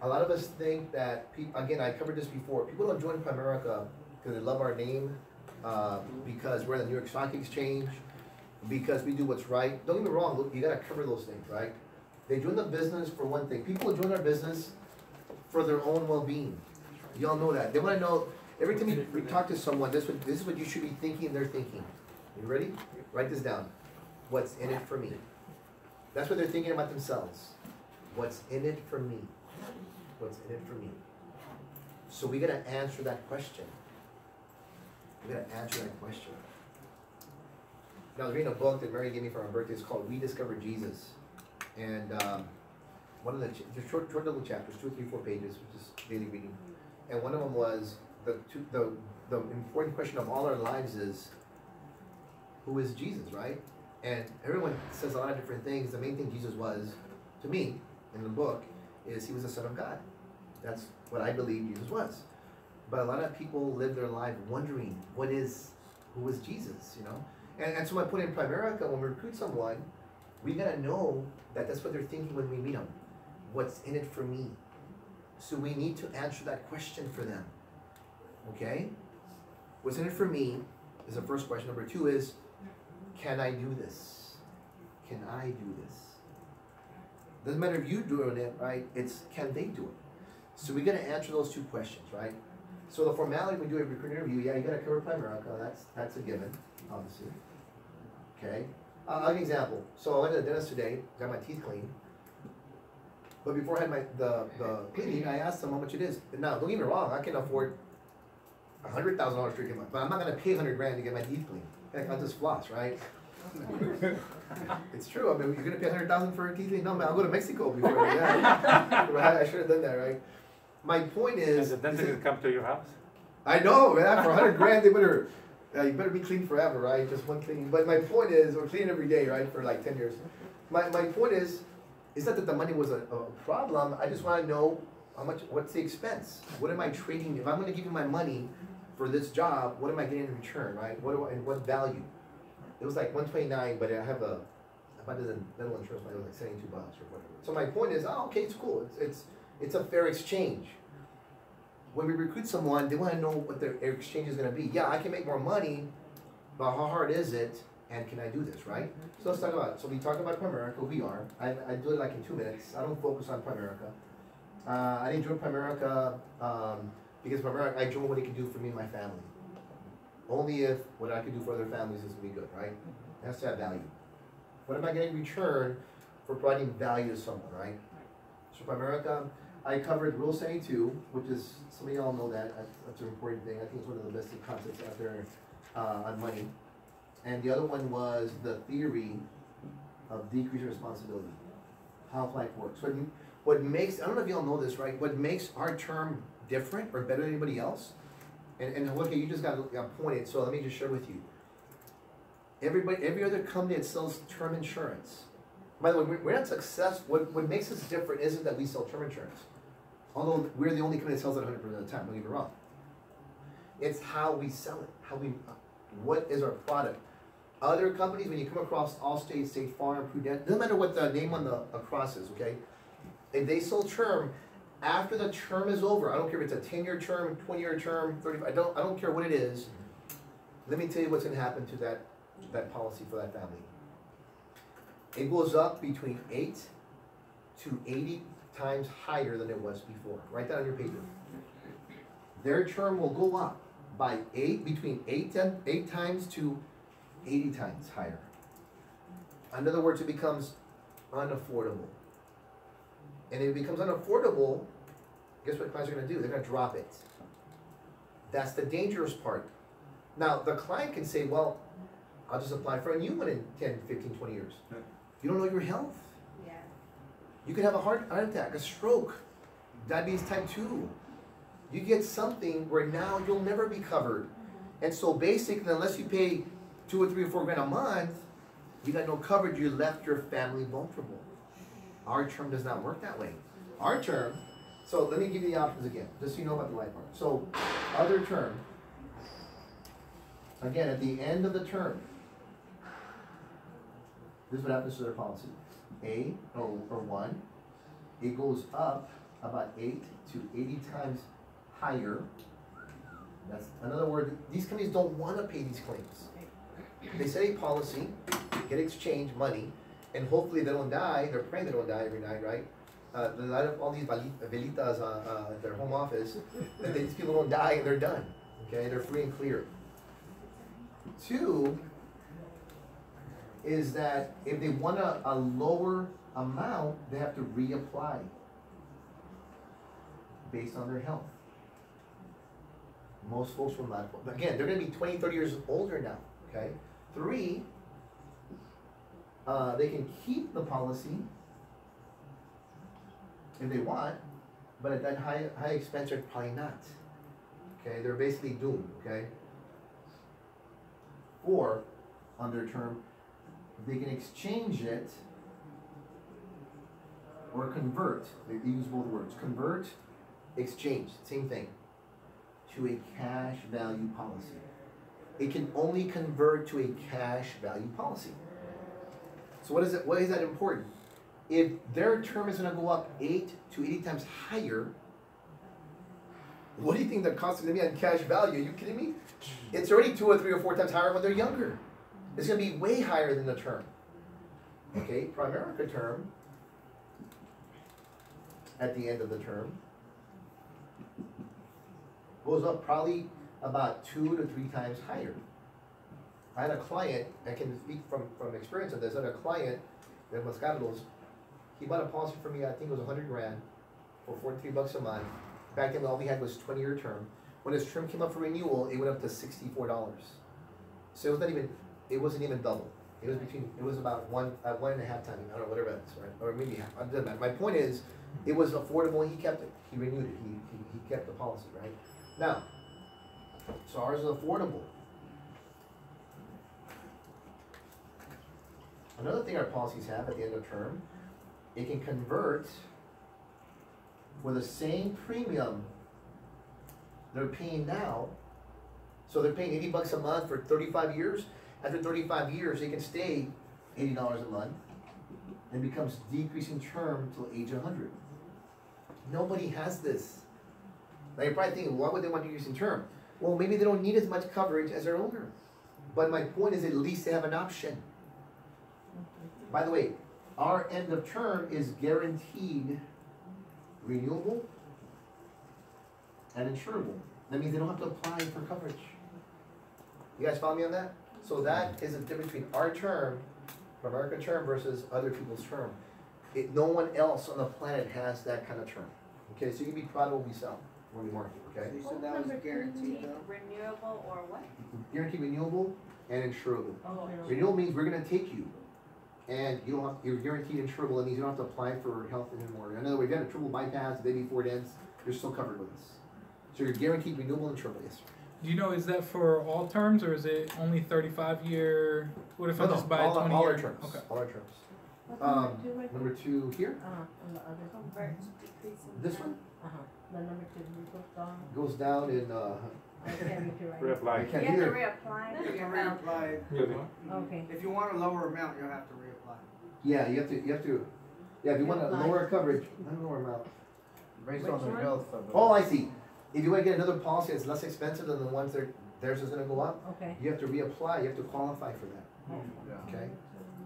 a lot of us think that, again, I covered this before, people don't join Primerica because they love our name, because we're in the New York Stock Exchange, because we do what's right. Don't get me wrong, look, you got to cover those things, right? They join the business for one thing. People join our business for their own well-being. Y'all know that. They want to know, every time we talk to someone, this is what you should be thinking they're thinking. You ready? Write this down. What's in it for me? That's what they're thinking about themselves. What's in it for me? What's in it for me? So we got to answer that question. We got to answer that question. Now, I was reading a book that Mary gave me for my birthday. It's called We Discover Jesus. And one of the short little chapters, 2 or 3, 4 pages, which is daily reading. And one of them was the important question of all our lives is, who is Jesus, right? And everyone says a lot of different things. The main thing Jesus was, to me, in the book, is he was the Son of God. That's what I believe Jesus was. But a lot of people live their life wondering, who is Jesus, you know? And so I put in Primerica, when we recruit someone, we gotta know that that's what they're thinking when we meet them. What's in it for me? So we need to answer that question for them. Okay? What's in it for me is the first question. Number 2 is, can I do this? Can I do this? Doesn't matter if you're doing it, right? It's, can they do it? So we gotta answer those 2 questions, right? So the formality when we do a recruit interview, yeah, you gotta cover Primerica. That's a given, obviously. Okay? I'll give you an example. So I went to the dentist today, got my teeth cleaned. But before I had the cleaning, I asked them how much it is. Now, don't get me wrong, I can afford $100,000 to get my, but I'm not gonna pay $100,000 to get my teeth cleaned. Heck, I'll just floss, right? It's true. I mean, you're gonna pay $100,000 for a teeth cleaning? No, man, I'll go to Mexico before I do that. I should have done that, right? My point is, the dentist come to your house? I know, man. For $100,000, they better. You better be clean forever, right? Just one cleaning. But my point is, we're cleaning every day, right? For like 10 years. My point is not that the money was a problem. I just want to know how much. What's the expense? What am I trading? If I'm going to give you my money for this job, what am I getting in return, right? And what value? It was like $129, but I have a. If I did dental insurance, it was like $72 or whatever. So my point is, okay, it's cool. It's a fair exchange. When we recruit someone, they want to know what their exchange is going to be. Yeah, I can make more money, but how hard is it? And can I do this, right? So let's talk about it. So we talk about Primerica, we are. I do it like in 2 minutes. I don't focus on Primerica. I didn't join Primerica because Primerica, I joined what it could do for me and my family. Only if what I could do for other families is going to be good, right? It has to have value. What am I getting in return for providing value to someone, right? So Primerica, I covered Rule 72, which is, some of y'all know that. That's an important thing. I think it's one of the best concepts out there on money. And the other one was the theory of decreased responsibility. How life works. What makes, I don't know if y'all know this, right? What makes our term different or better than anybody else, and look, you just got pointed, so let me just share with you. Every other company that sells term insurance, by the way, we're not successful. What makes us different isn't that we sell term insurance. Although we're the only company that sells it 100% of the time, don't get me wrong. It's how we sell it, what is our product. Other companies, when you come across Allstate, State Farm, Prudential, doesn't matter what the name on the across is, okay? If they sell term, after the term is over, I don't care if it's a 10-year term, 20-year term, 35, I don't care what it is, let me tell you what's gonna happen to that policy for that family. It goes up between 8 to 80 times higher than it was before. Write that on your paper. Their term will go up by between 8 times to 80 times higher. In other words, it becomes unaffordable. And if it becomes unaffordable, guess what clients are going to do? They're going to drop it. That's the dangerous part. Now, the client can say, well, I'll just apply for a new one in 10, 15, 20 years. You don't know your health. Yeah. You could have a heart attack, a stroke, diabetes type 2. You get something where now you'll never be covered. And so basically, unless you pay 2 or 3 or 4 grand a month, you got no coverage, you left your family vulnerable. Our term does not work that way. Our term, so let me give you the options again, just so you know about the life part. So, other term, again, at the end of the term, this is what happens to their policy. or 1, it goes up about 8 to 80 times higher. That's, in other words, these companies don't want to pay these claims. They set a policy, get exchange money, and hopefully they don't die. They're praying they don't die every night, right? A lot of all these velitas at their home office, that these people don't die and they're done. Okay, they're free and clear. 2 is that if they want a lower amount, they have to reapply based on their health. Most folks will not. Again, they're going to be 20, 30 years older now. Okay. 3, they can keep the policy if they want, but at that high expense, they're probably not. Okay, they're basically doomed. Okay. 4, on their term, they can exchange it or convert. They use both words: convert, exchange, same thing, to a cash value policy. It can only convert to a cash value policy. So what is it? Why is that important? If their term is going to go up 8 to 80 times higher, what do you think the cost is going to be on cash value? Are you kidding me? It's already 2 or 3 or 4 times higher when they're younger. It's going to be way higher than the term. Okay, Primerica term, at the end of the term, goes up probably about 2 to 3 times higher. I had a client, I can speak from experience on this, I had a client in Los Gatos, he bought a policy for me, I think it was 100 grand for $43 a month. Back then all we had was 20-year term. When his term came up for renewal, it went up to $64. So it was not even, it wasn't even double. It was about 1.5 times, I don't know, whatever it is, right? Or maybe half, it doesn't matter. My point is, it was affordable and he kept it. He renewed it, he kept the policy, right? Now, so ours is affordable. Another thing our policies have at the end of term, it can convert for the same premium they're paying now. So they're paying $80 a month for 35 years. After 35 years, they can stay $80 a month and becomes decreasing term till age 100. Nobody has this. Now you're probably thinking, why would they want decreasing term? Well, maybe they don't need as much coverage as they're older. But my point is, at least they have an option. By the way, our end of term is guaranteed renewable and insurable. That means they don't have to apply for coverage. You guys follow me on that? So that is the difference between our term, Primerica term, versus other people's term. No one else on the planet has that kind of term. Okay, so you can be proud of what we sell when we market, okay? You said that was guaranteed though? Renewable or what? Guaranteed renewable and insurable. Oh, Renewal means we're going to take you and you don't have, you're guaranteed insurable. That means you don't have to apply for health anymore. In other words, if you had a triple bypass the day before it ends, you're still covered with us. So you're guaranteed renewable and insurable. Yes, sir. Do you know, is that for all terms, or is it only 35-year? What if I just buy a 20-year? All our terms. Okay. All our terms. Number 2 here. On the other This one the number 2 goes down. goes down in. I can't read it right Reapply. now. I can't You have to either. reapply. You You can have to reapply. Okay. If you want a lower amount, you'll have to reapply. Yeah, you have to. Yeah, if you want a Reapply. lower coverage, not a lower amount. Based on the health of the. Oh, I see. If you want to get another policy that's less expensive than the ones that theirs is going to go up, Okay. you have to reapply. You have to qualify for that. Okay.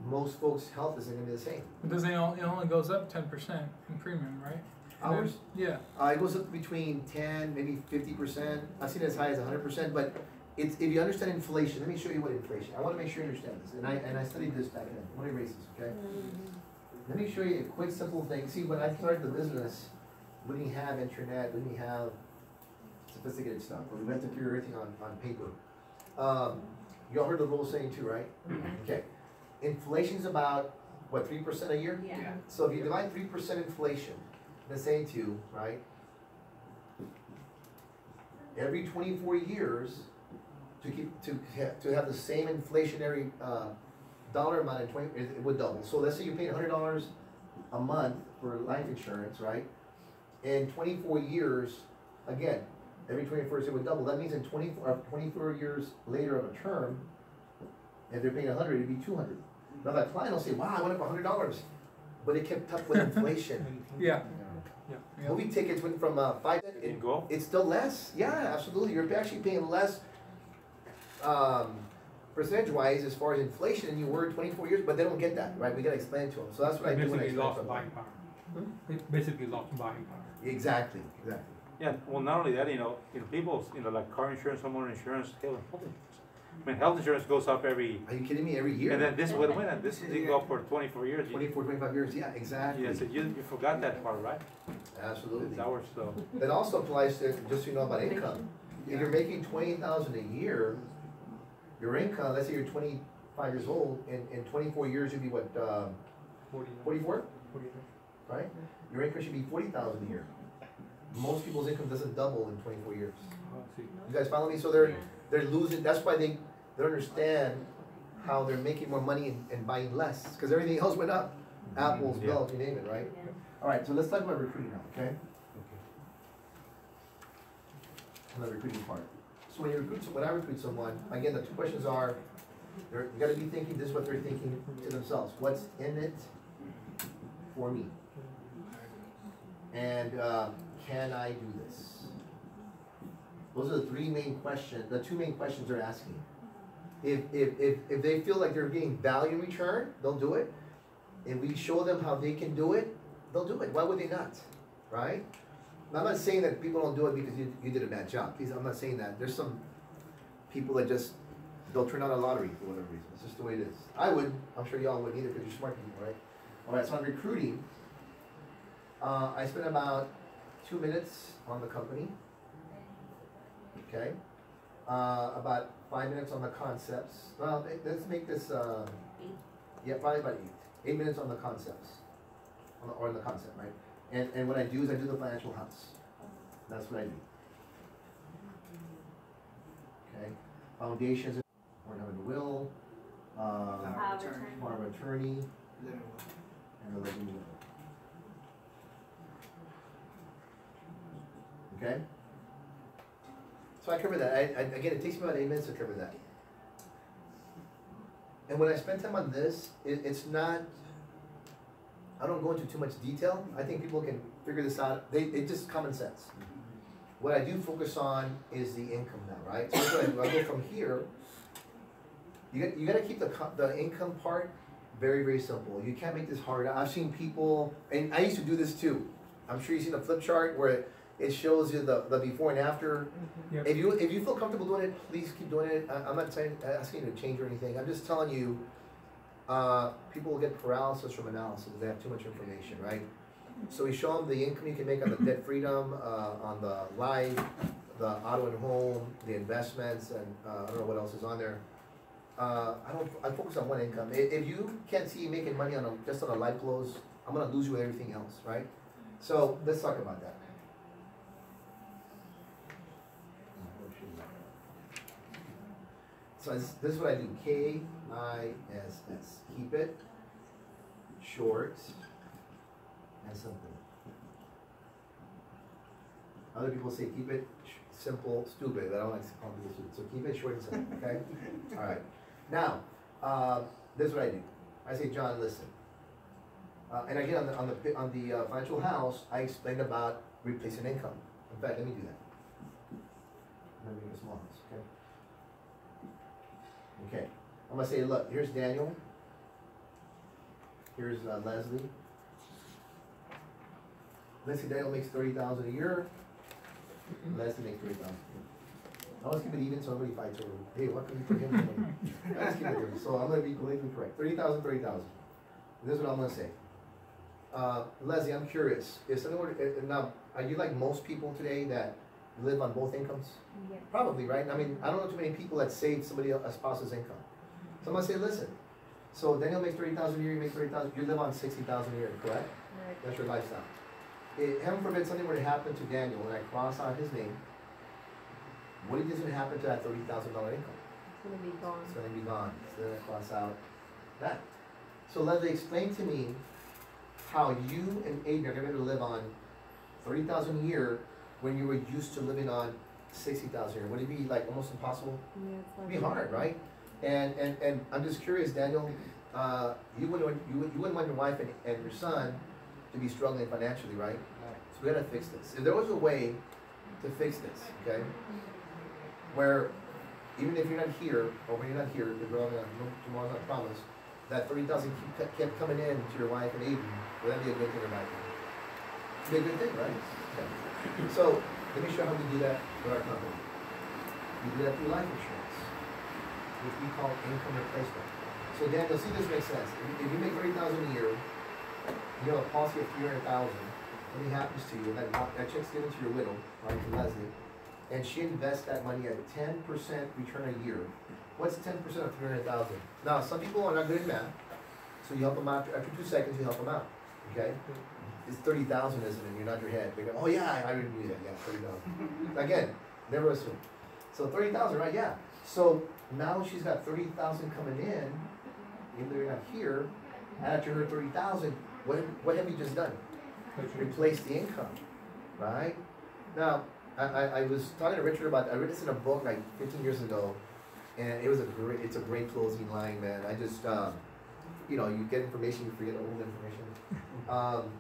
Most folks' health isn't going to be the same. It doesn't. It only goes up 10% in premium, right? And Ours? then- Yeah. It goes up between 10, maybe 50%. I've seen it as high as 100%. But it's if you understand inflation. Let me show you what inflation. I want to make sure you understand this. And I studied this back then. Let me erase this, okay? Let me show you a quick, simple thing. See, when I started the business, we didn't have internet. We didn't have sophisticated stuff. We went to do everything on paper. You all heard the rule saying too, right? Okay. Inflation's about, what, 3% a year? Yeah. So if you divide 3% inflation, that's saying to you, right? Every 24 years, to have the same inflationary dollar amount in 20, it would double. So let's say you're paying $100 a month for life insurance, right? In 24 years, again, every 24 years it would double. That means in 24 years later of a term, if they're paying 100, it'd be 200. Now that client will say, "Wow, I went up $100," but it kept up with inflation. Yeah. Movie tickets went from 5 cents. It's still less. Yeah, absolutely. You're actually paying less percentage-wise as far as inflation than you were 24 years, but they don't get that, right? We gotta explain to them. So that's what I do when I Basically explain lost to them. buying power. It basically lost buying power. Exactly. Yeah, well, not only that, people, like car insurance, homeowner insurance, health insurance. I mean, health insurance goes up every. Are you kidding me? Every year? And then this would win, and this did go up for 24 years. 24, 25 years, yeah, exactly. Yeah, so you forgot that part, right? Absolutely. It's ours, so. That also applies to, just so you know about income. If you're making $20,000 a year, your income, let's say you're 25 years old, in 24 years you'd be what, 44? Right? Your income should be $40,000 a year. Most people's income doesn't double in 24 years. You guys follow me? So they're losing, that's why they don't understand how they're making more money and buying less, because everything else went up. Apples, milk, you name it, right? All right, so let's talk about recruiting now, okay? On the recruiting part. So when I recruit someone, again, the 2 questions are, you gotta be thinking, this is what they're thinking to themselves. What's in it for me? And can I do this? Those are the 3 main questions, the 2 main questions they're asking. If they feel like they're getting value in return, they'll do it. If we show them how they can do it, they'll do it. Why would they not? Right? And I'm not saying that people don't do it because you did a bad job. Please, I'm not saying that. There's some people that just, they'll turn out a lottery for whatever reason. It's just the way it is. I would. I'm sure y'all wouldn't either because you're smart people, right? All right, so on recruiting, I spent about 2 minutes on the company. Okay? About 5 minutes on the concepts. Well, let's make this, yeah, probably about 8 minutes on the concepts. Or on the concept, right? And what I do is I do the financial house. That's what I do. Okay? Foundations, we're having a will, power of attorney, and a living will. Okay? So I cover that. Again, it takes me about 8 minutes to cover that. And when I spend time on this, it's not, I don't go into too much detail. I think people can figure this out. It's just common sense. What I do focus on is the income now, right? So I go from here. You got to keep the income part very, very simple. You can't make this hard. I've seen people, and I used to do this too. I'm sure you've seen the flip chart where it shows you the before and after. Yep. If you feel comfortable doing it, please keep doing it. I'm not asking you to change or anything. I'm just telling you, people will get paralysis from analysis. They have too much information, right? So we show them the income you can make on the debt freedom, on the life, the auto and home, the investments, and I don't know what else is on there. I focus on one income. If you can't see making money on just on a life clothes, I'm gonna lose you with everything else, right? So let's talk about that. So this is what I do. KISS. Keep it short and simple. Other people say keep it simple, stupid, but I don't like to call people stupid. So keep it short and simple, okay? All right. Now, this is what I do. I say, John, listen. And again, on the financial house, I explained about replacing income. In fact, let me do that. I'm gonna make a small house, okay? Okay. I'm gonna say, look, here's Daniel. Here's Leslie. Let's say Daniel makes $30,000 a year. Leslie makes $30,000 a year. Now let's keep it even so nobody fights over, hey, what can you put him? Let's keep it even. So I'm gonna be politically correct. 30,000, 30,000. This is what I'm gonna say. Leslie, I'm curious. If someone were to, now, are you like most people today that live on both incomes? Yes. Probably, right? I mean, I don't know too many people that save somebody else's spouse's income. So I'm gonna say, listen. So Daniel makes $30,000 a year. You make $30,000. You live on $60,000 a year, correct? Right. That's your lifestyle. Heaven forbid something were to happen to Daniel and I cross out his name. What is going to happen to that $30,000 income? It's going to be gone. It's going to be gone. So then I cross out that. So Leslie, explain to me how you and Aiden are going to live on $30,000 a year when you were used to living on $60,000 a year. Would it be like almost impossible? Yeah, it's not It'd be hard, right? And I'm just curious, Daniel. You wouldn't want your wife and your son to be struggling financially, right? So we gotta fix this. If there was a way to fix this, okay, where even if you're not here, or when you're not here, because tomorrow's not promised, that $30,000 kept coming in to your wife and Aiden, would that be a good thing or bad thing? It'd be a good thing, right? Okay. So let me show you how we do that with our company. We do that through life insurance, which we call income replacement. So Daniel, see, this makes sense. If you make $30,000 a year, you have a policy of $300,000. Something happens to you, and that check's given to your widow, right, to Leslie, and she invests that money at 10% return a year. What's 10% of $300,000? Now, some people are not good at math, so you help them out. After 2 seconds, you help them out. Okay? It's 30,000, isn't it? You're not your head. They go, oh yeah, I didn't use that. Yeah, 30,000. Again, never assume. So 30,000, right? Yeah. So now she's got 30,000 coming in. Even though you're not here, add to her 30,000. What have you just done? Replace the income, right? Now, I was talking to Richard about, I read this in a book like 15 years ago, and it's a great closing line, man. I just, you know, you get information, you forget old information.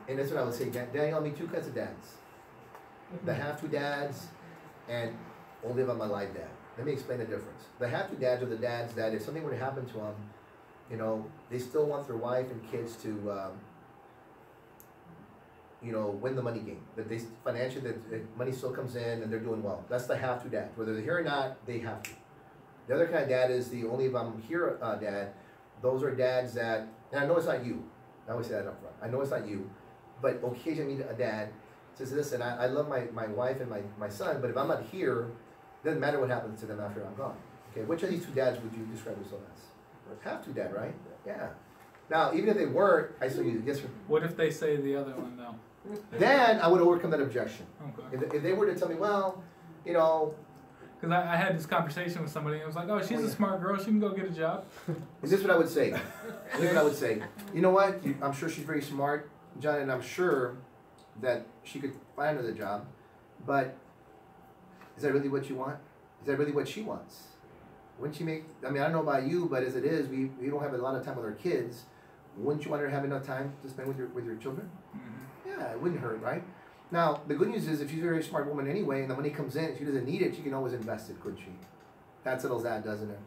And that's what I would say. Daniel, I meet 2 kinds of dads. The have-to dads and only live on my life dad. Let me explain the difference. The have-to dads are the dads that if something were to happen to them, you know, they still want their wife and kids to, you know, win the money game. That they financially, that money still comes in and they're doing well. That's the have-to dad. Whether they're here or not, they have to. The other kind of dad is the only if I'm here dad. Those are dads that, and I know it's not you. I always say that up front. I know it's not you, but occasionally I meet a dad says, listen, I love my wife and my son, but if I'm not here, it doesn't matter what happens to them after I'm gone. Okay, which of these 2 dads would you describe yourself as? Have to dad, right? Yeah. Now, even if they weren't, I still use it. Yes, sir. What if they say the other one though? Then I would overcome that objection. Okay. If they were to tell me, well, you know, because I had this conversation with somebody and I was like, oh, she's a smart girl, she can go get a job. Is this what I would say? This is what I would say. You know what? I'm sure she's very smart, John, and I'm sure that she could find another job, but is that really what you want? Is that really what she wants? Wouldn't she make, I mean, I don't know about you, but as it is, we don't have a lot of time with our kids. Wouldn't you want her to have enough time to spend with your children? Mm-hmm. Yeah, it wouldn't hurt, right? Now, the good news is if she's a very smart woman anyway, and the money comes in, she doesn't need it, she can always invest it, couldn't she? That settles that, doesn't it?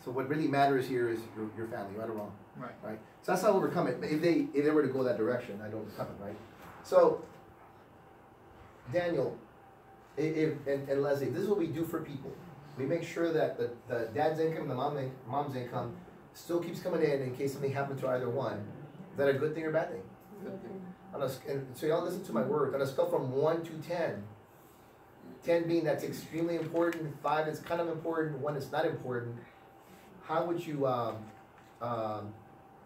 So what really matters here is your family, right or wrong? Right. So that's how I overcome it. If they were to go that direction, I'd overcome it, right? So, Daniel, and Leslie, this is what we do for people. We make sure that the dad's income, the mom's income still keeps coming in case something happens to either one. Is that a good thing or bad thing? Good thing. And so y'all listen to my words. On a scale from 1 to 10, 10 being that's extremely important, 5 is kind of important, 1 is not important, how would you,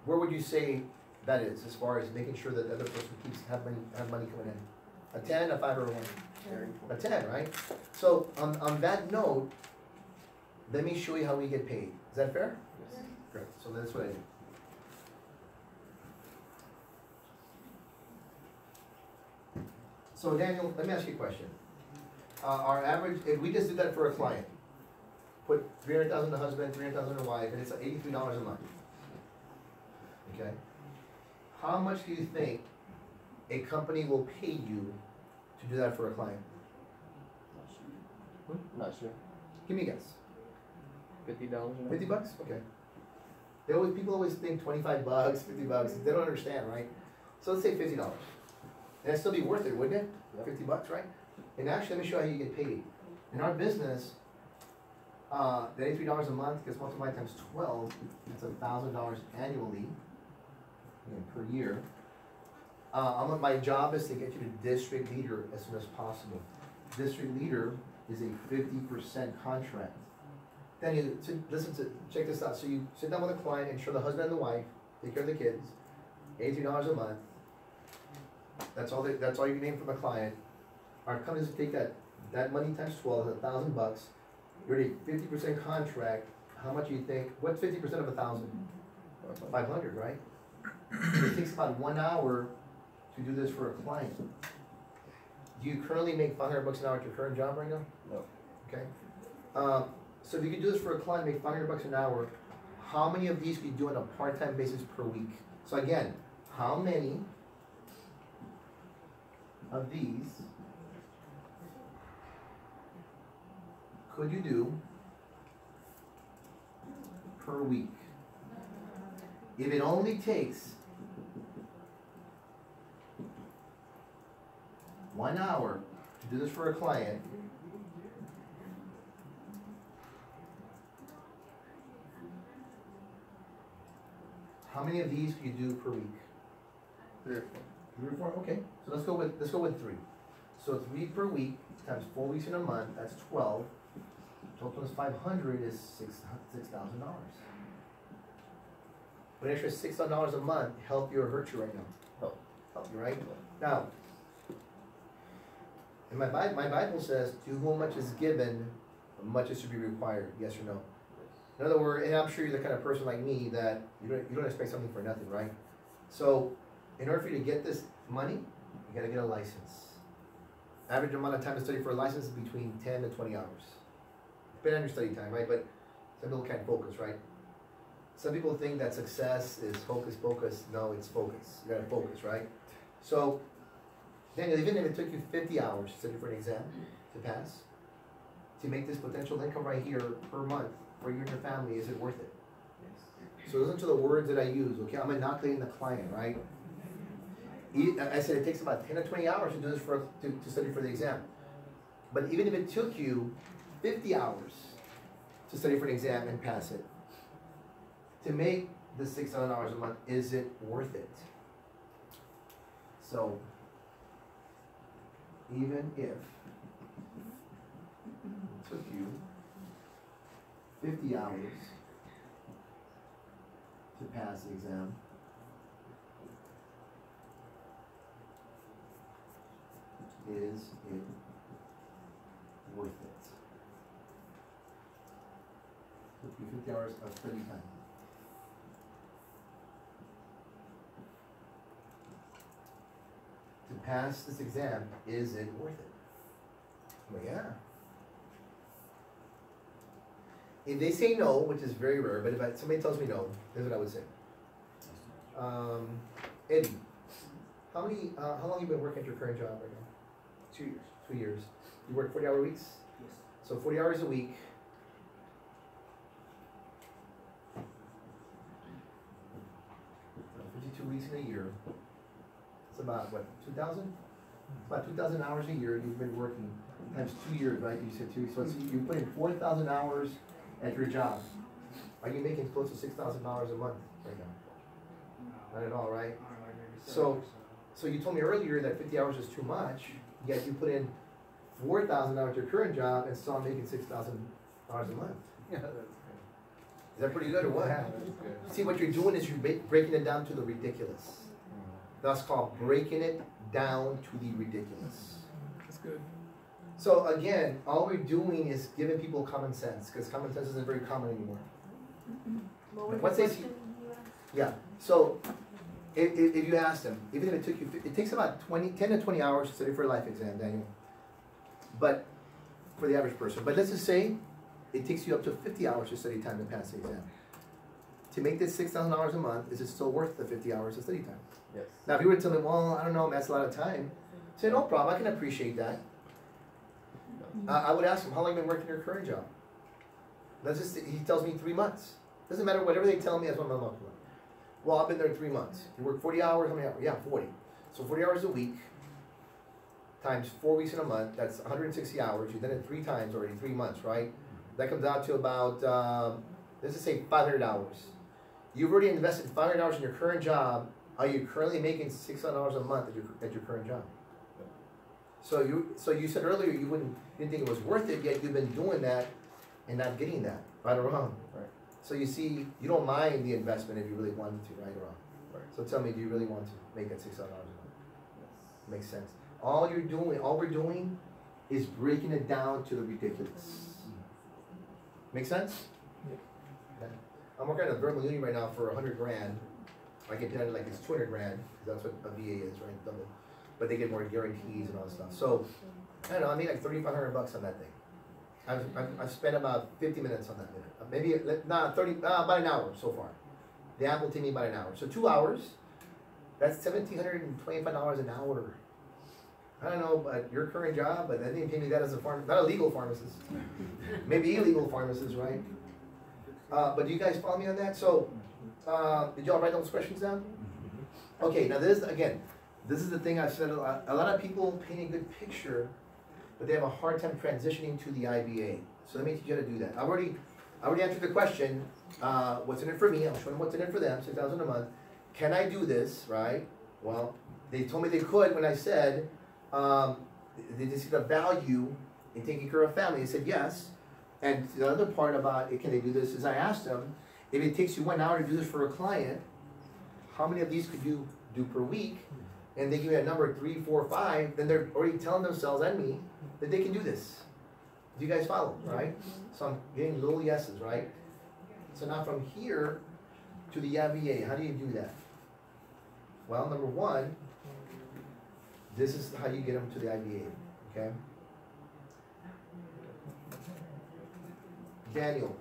where would you say that is as far as making sure that the other person keeps have money coming in? A 10, a 5, or a 1? A 10, right? So on that note, let me show you how we get paid. Is that fair? Yes. Great. So that's what I do. So Daniel, let me ask you a question. Our average, if we just did that for a client, put $300,000 to husband, $300,000 to wife, and it's $83 a month. Okay. How much do you think a company will pay you to do that for a client? Not sure. Give me a guess. $50. $50? Okay. People always think $25, $50. They don't understand, right? So let's say $50. And that'd still be worth it, wouldn't it? Yep. $50, right? And actually, let me show you how you get paid. In our business, the $83 a month gets multiplied times 12. It's $1,000 annually, per year. My job is to get you to district leader as soon as possible. District leader is a 50% contract. Then you check this out. So you sit down with a client and show the husband and the wife, take care of the kids, $83 a month. That's all you name from a client. Our companies take that money times 12, $1,000. You're at a 50% contract. How much do you think? What's 50% of 1,000? 500, right? It takes about 1 hour to do this for a client. Do you currently make $500 an hour at your current job right now? No. Okay. So if you could do this for a client, make $500 an hour, how many of these could you do on a part-time basis per week? So again, how many of these could you do per week? If it only takes 1 hour to do this for a client, how many of these could you do per week? 3 or 4. 3 or 4? Okay. So let's go with 3. So 3 per week times 4 weeks in a month, that's 12. Total is 500 is $6,000. Would an extra $6,000 a month help you or hurt you right now? Help you, right? Now, and my Bible says, to whom much is given, much is to be required. Yes or no? In other words, and I'm sure you're the kind of person like me that you don't expect something for nothing, right? So, in order for you to get this money, you got to get a license. Average amount of time to study for a license is between 10 to 20 hours. Depending on your study time, right? But some people can't focus, right? Some people think that success is hocus pocus. No, it's focus. You got to focus, right? So, Daniel, even if it took you 50 hours to study for an exam to pass, to make this potential income right here per month for you and your family, is it worth it? Yes. So listen to the words that I use, okay? I'm inoculating the client, right? I said it takes about 10 to 20 hours to do this to study for the exam. But even if it took you 50 hours to study for an exam and pass it, to make the $6,000 a month, is it worth it? So, even if it took you 50 hours to pass the exam, is it worth it? Took you 50 hours of study time. To pass this exam, is it worth it? Well, yeah. If they say no, which is very rare, but if somebody tells me no, here's what I would say. Eddie, how long have you been working at your current job right now? 2 years. 2 years. You work 40-hour weeks? Yes. So 40 hours a week. So 52 weeks in a year. It's about, what, 2,000? About 2,000 hours a year you've been working, times 2 years, right? You said 2, so you put in 4,000 hours at your job. Are you making close to $6,000 a month right now? Not at all, right? So you told me earlier that 50 hours is too much, yet you put in 4,000 hours at your current job and still making $6,000 a month. Yeah, Is that pretty good or what? See, what you're doing is you're breaking it down to the ridiculous. That's called breaking it down to the ridiculous. That's good. So again, all we're doing is giving people common sense, because common sense isn't very common anymore. What was Once the they question see, you asked? yeah. So if you ask them, even if it took you, it takes about 10 to 20 hours to study for a life exam, Daniel. But for the average person, but let's just say it takes you up to 50 hours of study time to pass the exam. To make this $6,000 a month, is it still worth the 50 hours of study time? Yes. Now, if you were to tell me, well, I don't know, that's a lot of time. Say, no problem, I can appreciate that. I would ask him, how long have you been working your current job? Let's just say, he tells me 3 months. Doesn't matter, whatever they tell me, that's what I'm looking for. Well, I've been there 3 months. You work 40 hours, how many hours? Yeah, 40. So 40 hours a week, times 4 weeks in a month, that's 160 hours. You've done it 3 times already, 3 months, right? That comes out to about, let's just say 500 hours. You've already invested 500 hours in your current job. Are you currently making $600 a month at your current job? So you said earlier you didn't think it was worth it, yet you've been doing that and not getting that, right or wrong? Right. So you see, you don't mind the investment if you really wanted to, right or wrong? Right. So tell me, do you really want to make that $600 a month? Yes. Makes sense. All we're doing is breaking it down to the ridiculous. Make sense? Yeah. Okay. I'm working at a verbal uni right now for 100 grand. I get done like it's 200 grand, because that's what a VA is, right? Double. But they get more guarantees and all that stuff. So, I don't know, I made like $3,500 on that thing. I've spent about 50 minutes on that minute. Maybe, about an hour so far. The app will take me about an hour. So 2 hours, that's $1,725 an hour. I don't know about your current job, but they didn't pay me that as a not a legal pharmacist. Maybe illegal pharmacist, right? But do you guys follow me on that? So, did y'all write those questions down? Okay, now this is the thing I've said a lot. A lot of people paint a good picture, but they have a hard time transitioning to the IBA. So let me teach you how to do that. I already answered the question, what's in it for me? I'm showing them what's in it for them, $6,000 a month. Can I do this, right? Well, they told me they could when I said, they just see the value in taking care of family. They said yes. And the other part about can they do this is I asked them, if it takes you 1 hour to do this for a client, how many of these could you do per week? And they give me a number 3, 4, 5, then they're already telling themselves and me that they can do this. Do you guys follow, right? So I'm getting little yeses, right? So now from here to the IBA, how do you do that? Well, number one, this is how you get them to the IBA, okay? Daniel,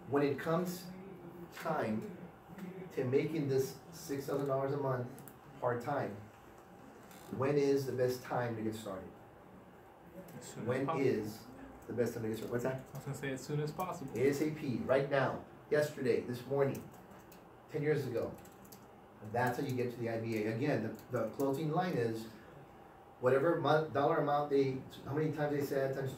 when it comes time to making this $6,000 a month part-time, when is the best time to get started? When is the best time to get started? What's that? I was going to say as soon as possible. ASAP, right now, yesterday, this morning, 10 years ago. That's how you get to the IBA. Again, the closing line is whatever dollar amount how many times they said, times,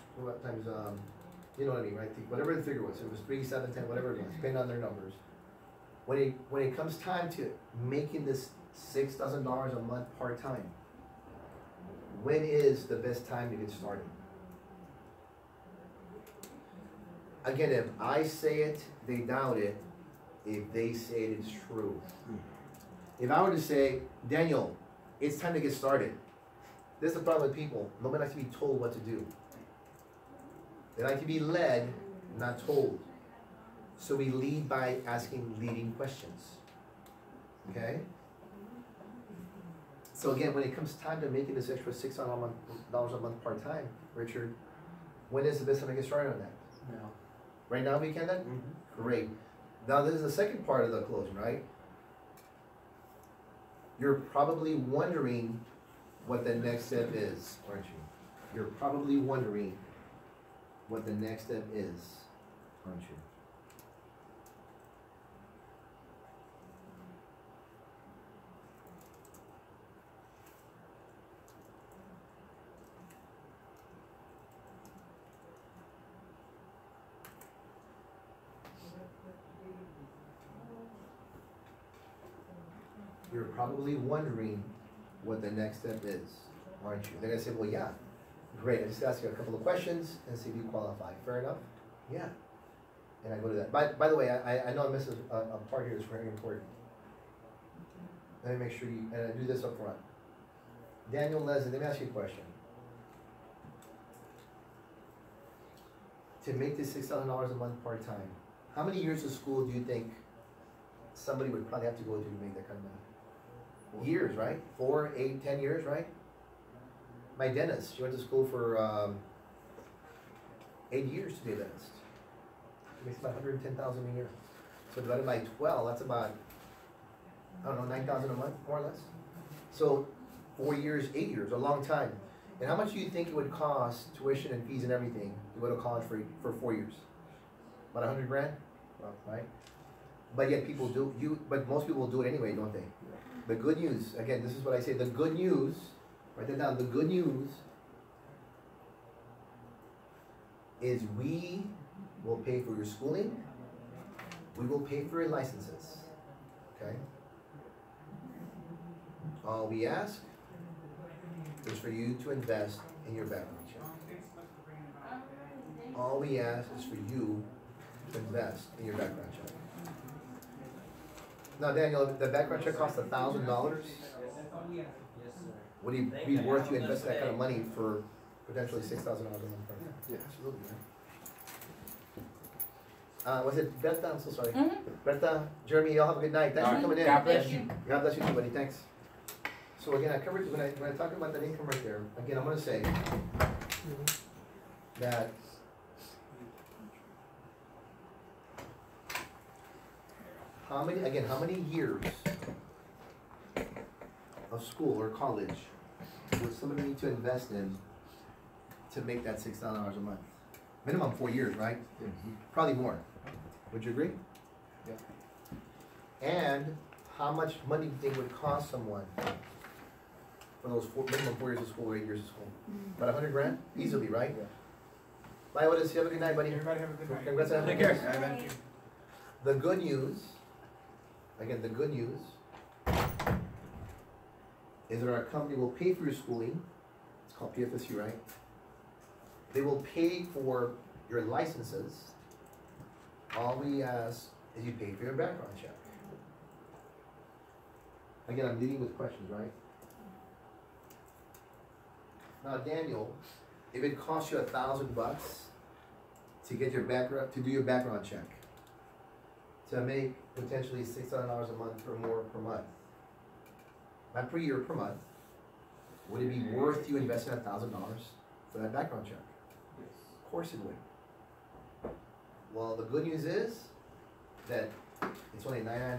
you know what I mean, right? Whatever the figure was, it was 3, 7, 10, whatever it was, depending on their numbers. When it comes time to making this $6,000 a month part-time, when is the best time to get started? Again, if I say it, they doubt it. If they say it, it's true. If I were to say, Daniel, it's time to get started. This is the problem with people. Nobody likes to be told what to do. They like to be led, not told. So we lead by asking leading questions. Okay? So again, when it comes time to making this extra $600 a month part-time, Richard, when is the best time to get started on that? Now. Right now we can then? Mm-hmm. Great. Now this is the second part of the closing, right? You're probably wondering what the next step is, aren't you? You're probably wondering what the next step is, aren't you? You're probably wondering what the next step is, aren't you? They're going to say, well, yeah, great. I just asked you a couple of questions and see if you qualify. Fair enough? Yeah. and I go to that. By the way, I know I missed a part here that's very important. Let me make sure you, and I do this up front. Daniel, Leslie, let me ask you a question. To make this $6,000 a month part-time, how many years of school do you think somebody would probably have to go to make that kind of money? Years, right? 4, 8, 10 years, right? My dentist, she went to school for 8 years to be a dentist. She makes about $110,000 a year. So divided by 12, that's about, I don't know, $9,000 a month, more or less. So 4 years, 8 years, a long time. And how much do you think it would cost, tuition and fees and everything, to go to college for 4 years? About 100 grand, right? But yet people but most people do it anyway, don't they? The good news, again, this is what I say, the good news, write that down, the good news is we will pay for your schooling, we will pay for your licenses, okay? All we ask is for you to invest in your background check. All we ask is for you to invest in your background check. Now, Daniel, the background check costs $1,000. Would it be worth you investing that kind of money for potentially $6,000 a month? Yeah, absolutely. Was it Bertha? I'm so sorry. Bertha, Jeremy, y'all have a good night. Thanks for coming in. God bless you. God bless you too, buddy. Thanks. So again, I covered when I talk about that income right there. Again, I'm going to say that how many years of school or college would somebody need to invest in to make that $6,000 a month? Minimum 4 years, right? Probably more. Would you agree? Yeah. And how much money do you think would cost someone for those minimum 4 years of school or 8 years of school? About 100 grand? Easily, right? Yeah. Bye, Otis. You have a good night, buddy. Everybody have a good night. Congrats on Take care. The good news, again, the good news is that our company will pay for your schooling. It's called PFSU, right? They will pay for your licenses. All we ask is you pay for your background check. Again, I'm leading with questions, right? Now, Daniel, if it costs you $1,000 to get your background, to do your background check, to make potentially $600 a month or more per month, not per year, per month, would it be worth you investing $1,000 for that background check? Yes. Of course it would. Well, the good news is that it's only $99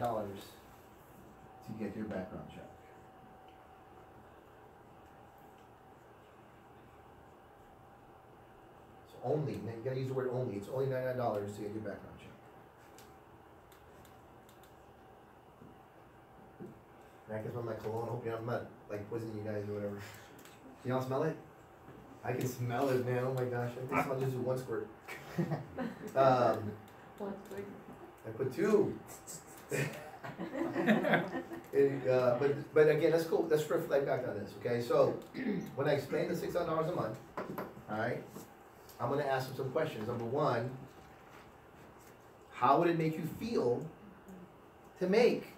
to get your background check. So only, you gotta use the word only, it's only $99 to get your background check. I can smell my cologne. Hope I'm not like poisoning you guys or whatever. Can y'all smell it? I can smell it, man. Oh my gosh. I think I'll just do one squirt. I put 2. But again, let's go. Let's reflect back on this. Okay. So when I explain the $600 a month, all right, I'm going to ask them some questions. Number 1, how would it make you feel to make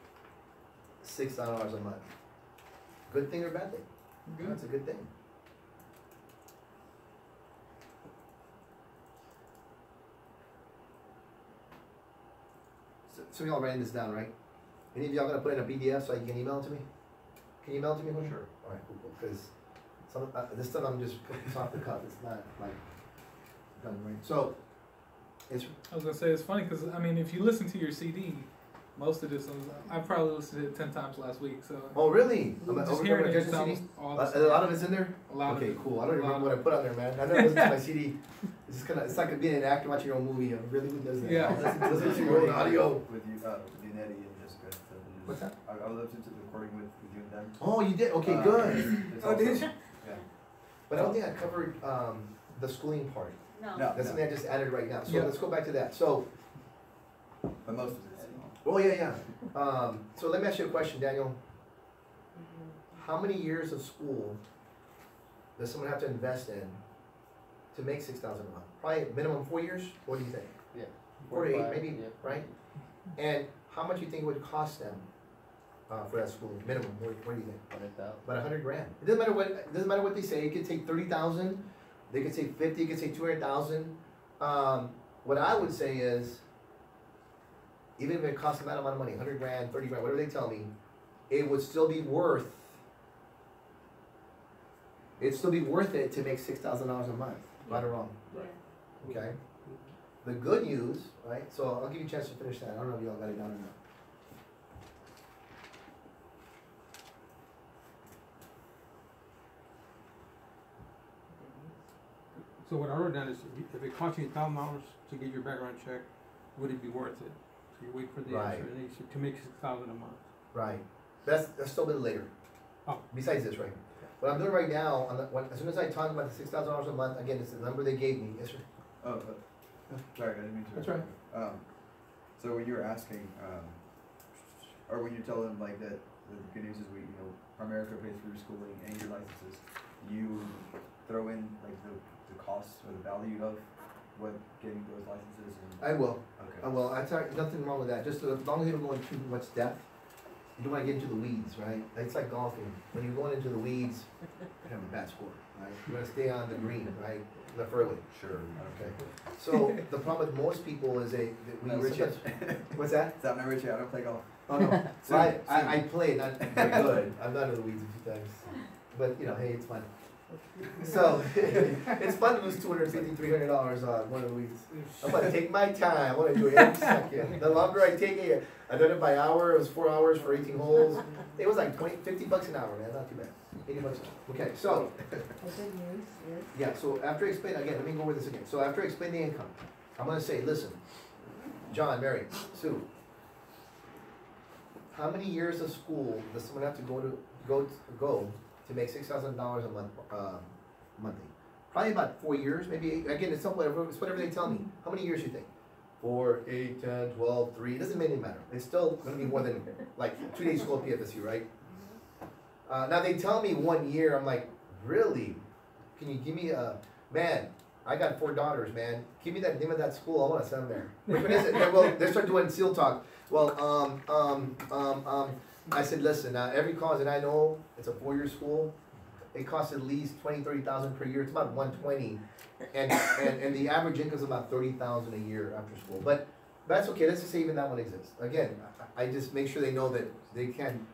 $600 a month? Good thing or bad thing? Good. That's a good thing. So, some of y'all writing this down, right? Any of y'all gonna put in a PDF so you can email it to me? Can you email it to me? Sure. All right, cool. Because some this stuff I'm just it's off the cuff. It's not like done right. So it's. I was gonna say it's funny because I mean if you listen to your CD. Most of this, I probably listened to it 10 times last week. So. Oh really? Just hearing it sounds a lot of it's in there. A lot. Okay, cool. I don't remember what I put on there, man. I never listened to my CD. It's just it's like being an actor watching your own movie. Really, who does that? Yeah. Listen to your own audio. With you, Nettie and Jessica. What's that? I listened to the recording with you and them. Oh, you did? Okay, good. Oh, did you? Yeah. But I don't think I covered the schooling part. No. That's something I just added right now. So let's go back to that. So. But most of it. Oh yeah. So let me ask you a question, Daniel. How many years of school does someone have to invest in to make $6,000 a month? Probably minimum 4 years. What do you think? Yeah. 4 to 8 5, maybe, yeah. right? And how much do you think it would cost them for that school minimum? What do you think? 100,000. About 100 grand. It doesn't matter what. It doesn't matter what they say. It could take 30,000. They could say 50. It could say 200,000. What I would say is, even if it costs them that amount of money, 100 grand, 30 grand, whatever they tell me, it would still be worth. It'd still be worth it to make $6,000 a month. Right or wrong? Yeah. Okay. The good news, right? So I'll give you a chance to finish that. I don't know if y'all got it down or not. So what I wrote down is, if it costs you $1,000 to get your background check, would it be worth it? So you wait for the Right. answer, and then to make $6,000 a month. Right. That's still a bit later. Oh. Besides this, right? What I'm doing right now, as soon as I talk about the $6,000 a month, again, it's the number they gave me. Yes, sir. Oh, sorry, I didn't mean to. That's right. So when you were asking, or when you tell them like that, the good news is Primerica pays for your schooling and your licenses, you throw in like the costs or the value of what getting those licenses. I will. Okay. I will. I tell you, nothing wrong with that. Just as long as you don't go into too much depth. You don't want to get into the weeds, right? It's like golfing. When you're going into the weeds, you have a bad score, right? You want to stay on the green, right? The fairway. Sure. Okay. So the problem with most people is what's that? It's not my Richie. I don't play golf. Oh no. So Soon. I played, not very good. I've done the weeds a few times, but hey, it's fun. So it's fun to lose $250, $300 on one of the weeds. I'm gonna take my time. I want to do it every second. The longer I take it, I done it by hour. It was 4 hours for 18 holes. It was like $50 an hour, man. Not too bad. $80 an hour. Okay, so The good news is. yeah. So after I explain again, let me go over this again. So after I explain the income, I'm gonna say, listen, John, Mary, Sue. How many years of school does someone have to go to make $6,000 a month monthly? Probably about 4 years, maybe. Again, it's whatever they tell me. How many years you think? 4, 8, 10, 12, 3. It doesn't really matter. It's still going to be more than like 2 days school at PFSU, right? Now they tell me 1 year. I'm like, really? Can you give me man? I got 4 daughters, man. Give me that name of that school. I want to send them there. Which one is it? They start doing SEAL talk. Well, I said, listen, every college that I know, it's a 4-year school. It costs at least $20,000, $30,000 per year. It's about $120,000, and the average income is about $30,000 a year after school. But that's okay. Let's just say even that one exists. Again, I just make sure they know that they can.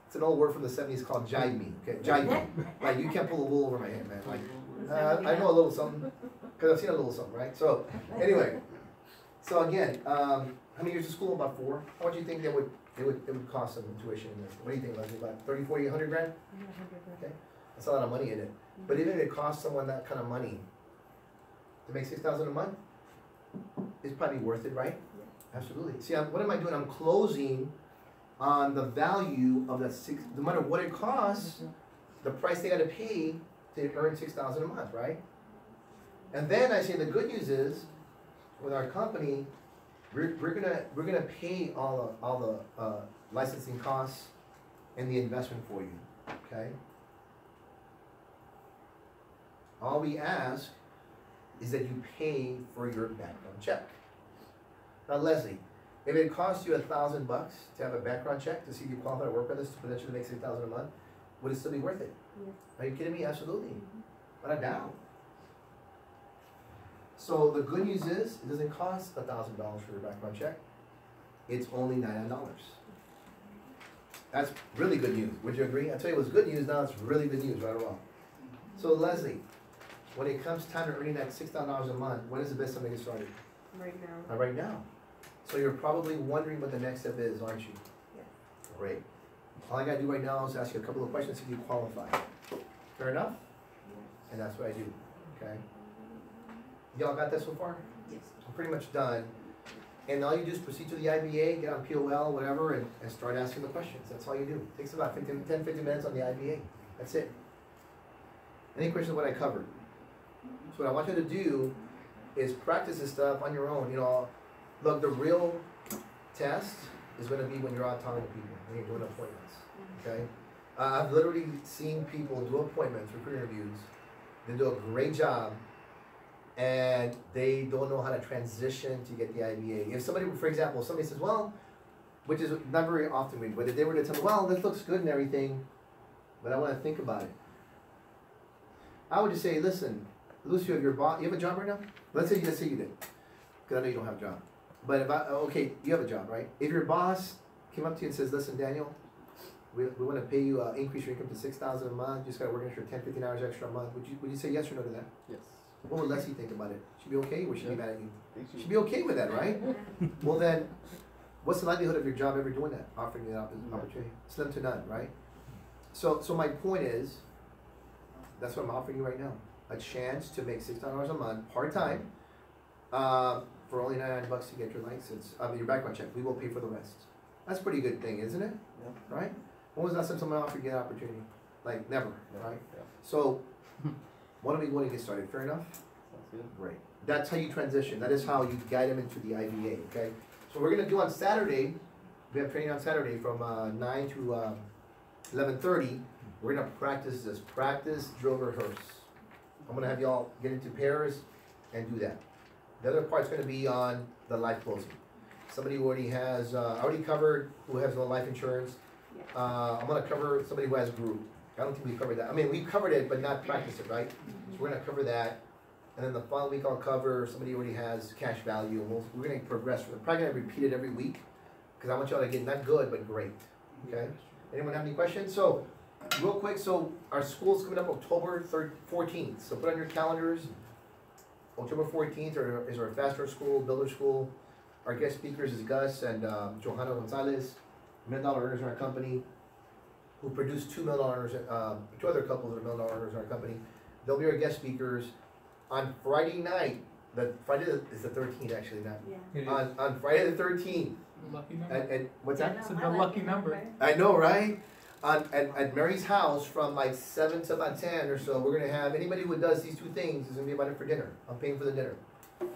It's an old word from the '70s called jive me. Okay, jive me. Like you can't pull the wool over my head, man. Like I know a little something because I've seen a little something, right? So anyway, so again, how many years of school? About 4. How much do you think it would cost them in tuition? What do you think, Leslie? About 30, 40, 100 grand? Okay, that's a lot of money in it. But even if it costs someone that kind of money to make $6,000 a month, it's probably worth it, right? Absolutely. See, what am I doing? I'm closing on the value of that no matter what it costs, the price they got to pay to earn $6,000 a month, right? And then I say the good news is, with our company, we're gonna pay all the licensing costs and the investment for you, okay? All we ask is that you pay for your background check. Now, Leslie, if it costs you $1,000 to have a background check to see if you qualify to work with us to potentially make $6,000 a month, would it still be worth it? Yes. Are you kidding me? Absolutely. Without a doubt. So the good news is it doesn't cost $1,000 for your background check. It's only $99. That's really good news. Would you agree? I tell you, it was good news. Now it's really good news, right or wrong? So Leslie, when it comes time to earning that $6,000 a month, when is the best time to get started? Right now. Right now. So you're probably wondering what the next step is, aren't you? Yes. Great. All I gotta do right now is ask you a couple of questions if you qualify. Fair enough? And that's what I do, okay? Y'all got that so far? Yes. I'm pretty much done. And all you do is proceed to the IBA, get on POL, whatever, and start asking the questions. That's all you do. It takes about 10, 15 minutes on the IBA. That's it. Any questions on what I covered? So what I want you to do is practice this stuff on your own. Look, the real test is going to be when you're out talking to people, when you're doing appointments, okay? I've literally seen people do appointments, recruit interviews. They do a great job, and they don't know how to transition to get the IBA. If somebody, for example, somebody says, well, which is not very often, but if they were to tell me, well, this looks good and everything, but I want to think about it, I would just say, listen, Lucio, if your boss, you have a job right now? Let's say you did, because I know you don't have a job. But if okay, you have a job, right? If your boss came up to you and says, listen, Daniel, we want to pay you, increase your income to $6,000 a month, you just got to work an extra 10, 15 hours extra a month, would you say yes or no to that? Yes. What would Leslie think about it? She'd be okay, or would she be mad at you? She'd be okay with that, right? Well then, what's the likelihood of your job ever doing that, offering you that opportunity? Slim to none, right? So my point is, that's what I'm offering you right now. A chance to make $600 a month, part-time, for only $99 to get your license, your background check. We will pay for the rest. That's a pretty good thing, isn't it? Yeah. Right? When was the last time someone offered you that opportunity? Like, never, right? Yeah. So, when are we going to get started? Fair enough? Sounds good. Great. That's how you transition. That is how you guide them into the IBA, okay? So we're going to do on Saturday, we have training on Saturday from 9 to 11:30. We're going to practice this. Practice, drill, rehearse. I'm going to have y'all get into pairs and do that. The other part's going to be on the life closing. Somebody who already has, already covered, who has no life insurance. I'm going to cover somebody who has group. I don't think we covered that. I mean, we covered it, but not practice it, right? So we're going to cover that. And then the following week I'll cover somebody who already has cash value. And we're going to progress. We're probably going to repeat it every week because I want y'all to get not good, but great. Okay? Anyone have any questions? So, real quick, so our school's coming up October 14th. So put on your calendars. October 14th is our Fast Start School, Builder School. Our guest speakers is Gus and Johanna Gonzalez, $1 million earners in our company, who produced $2 million earners, two other couples that are $1 million earners in our company. They'll be our guest speakers on Friday night. Friday is the 13th, actually, not. Yeah. On Friday the 13th. Lucky number. And what's that? It's a lucky number. I know, right? At Mary's house from like 7 to about 10 or so, we're going to have anybody who does these two things is going to be invited for dinner. I'm paying for the dinner.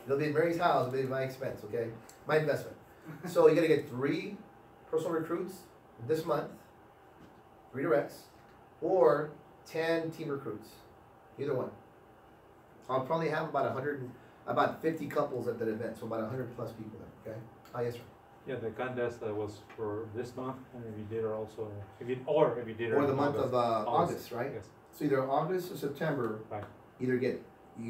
It'll be at Mary's house, it'll be at my expense, okay? My investment. So you got to get 3 personal recruits this month, 3 directs, or 10 team recruits. Either one. I'll probably have about 50 couples at that event, so about 100 plus people there, okay? Yes, sir. Yeah, the contest was for this month, and if you did it also, if you did it or the month of August, right? Yes. So either August or September, right. You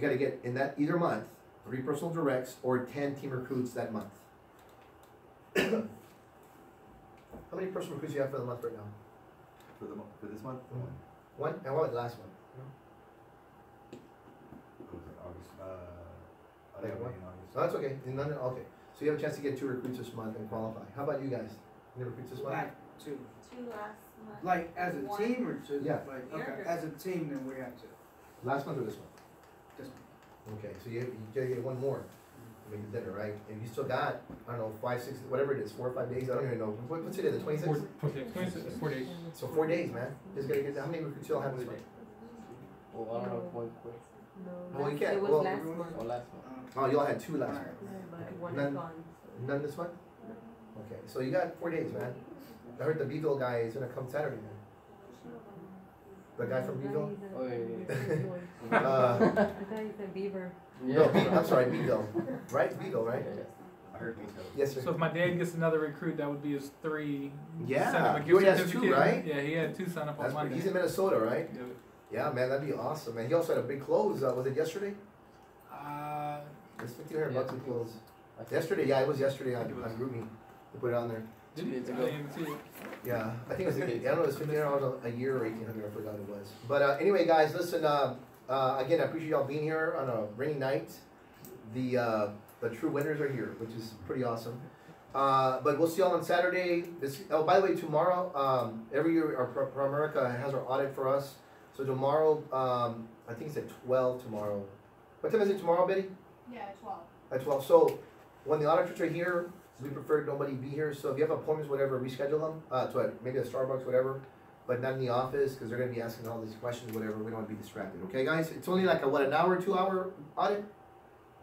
got to get in that either month 3 personal directs or 10 team recruits that month. How many personal recruits do you have for the month right now? For this month? One, and what was the last one? August. I think One? in August. No, that's okay. Okay. So you have a chance to get 2 recruits this month and qualify. How about you guys? Any recruits this month? Like 2. 2 last month. Like as a team or 2? Yeah. Like, okay. As a team, then we have 2. Last month or this month? This month. Okay, so you gotta get 1 more to make the dinner, right? And you still got, I don't know, 5, 6, whatever it is, 4 or 5 days. I don't even know. What's it? The 26th? 4 days. So 4 days, man. Just gotta get. How many recruits you all have this month? Well, I don't know if one quick. Well, you can't. It was Well, last month. Oh, last one. Oh, you all had 2 last month. But one None- is gone. None this month? Okay, so you got 4 days, man. I heard the Beeville guy is gonna come Saturday, man. The guy from Beeville? Oh, yeah. I thought you said Beaver. No, I'm sorry, Beeville. Right? Beeville, right? I heard Beeville. Yes, sir. So if my dad gets another recruit, that would be his 3. Yeah, sent him a he already has certificate. 2, right? Yeah, he had 2 signed up on That's Monday. he's in Minnesota, right? Yeah. Yeah, man, that'd be awesome, man. He also had a big close. Was it yesterday? It's $1,500 in close. Yesterday, yeah, it was yesterday on GroupMe. They put it on there. Did he? I didn't even see it. Yeah, I think it was. I don't know. It was $1,500 a year or $1,800. I forgot it was. But anyway, guys, listen. Again, I appreciate y'all being here on a rainy night. The true winners are here, which is pretty awesome. But we'll see y'all on Saturday. Oh, by the way, tomorrow, every year our ProAmerica has our audit for us. So tomorrow, I think it's at 12 tomorrow. What time is it tomorrow, Betty? Yeah, 12. At 12. So when the auditors are here, we prefer nobody be here. So if you have appointments, whatever, reschedule them to maybe a Starbucks, whatever, but not in the office because they're going to be asking all these questions, whatever. We don't want to be distracted. Okay, guys? It's only like an hour, 2 hour audit?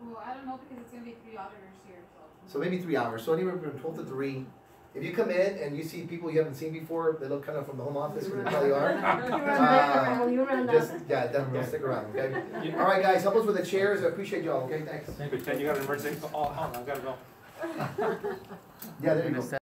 Well, I don't know because it's going to be 3 auditors here. So maybe 3 hours. So anywhere from 12 to 3. If you come in and you see people you haven't seen before, they look kind of from the home office, we probably are. You run Just, yeah, don't stick around, okay? All right, guys, help us with the chairs. I appreciate y'all, okay? Thanks. Pretend you got an emergency. Oh, I gotta go. Yeah, there you go.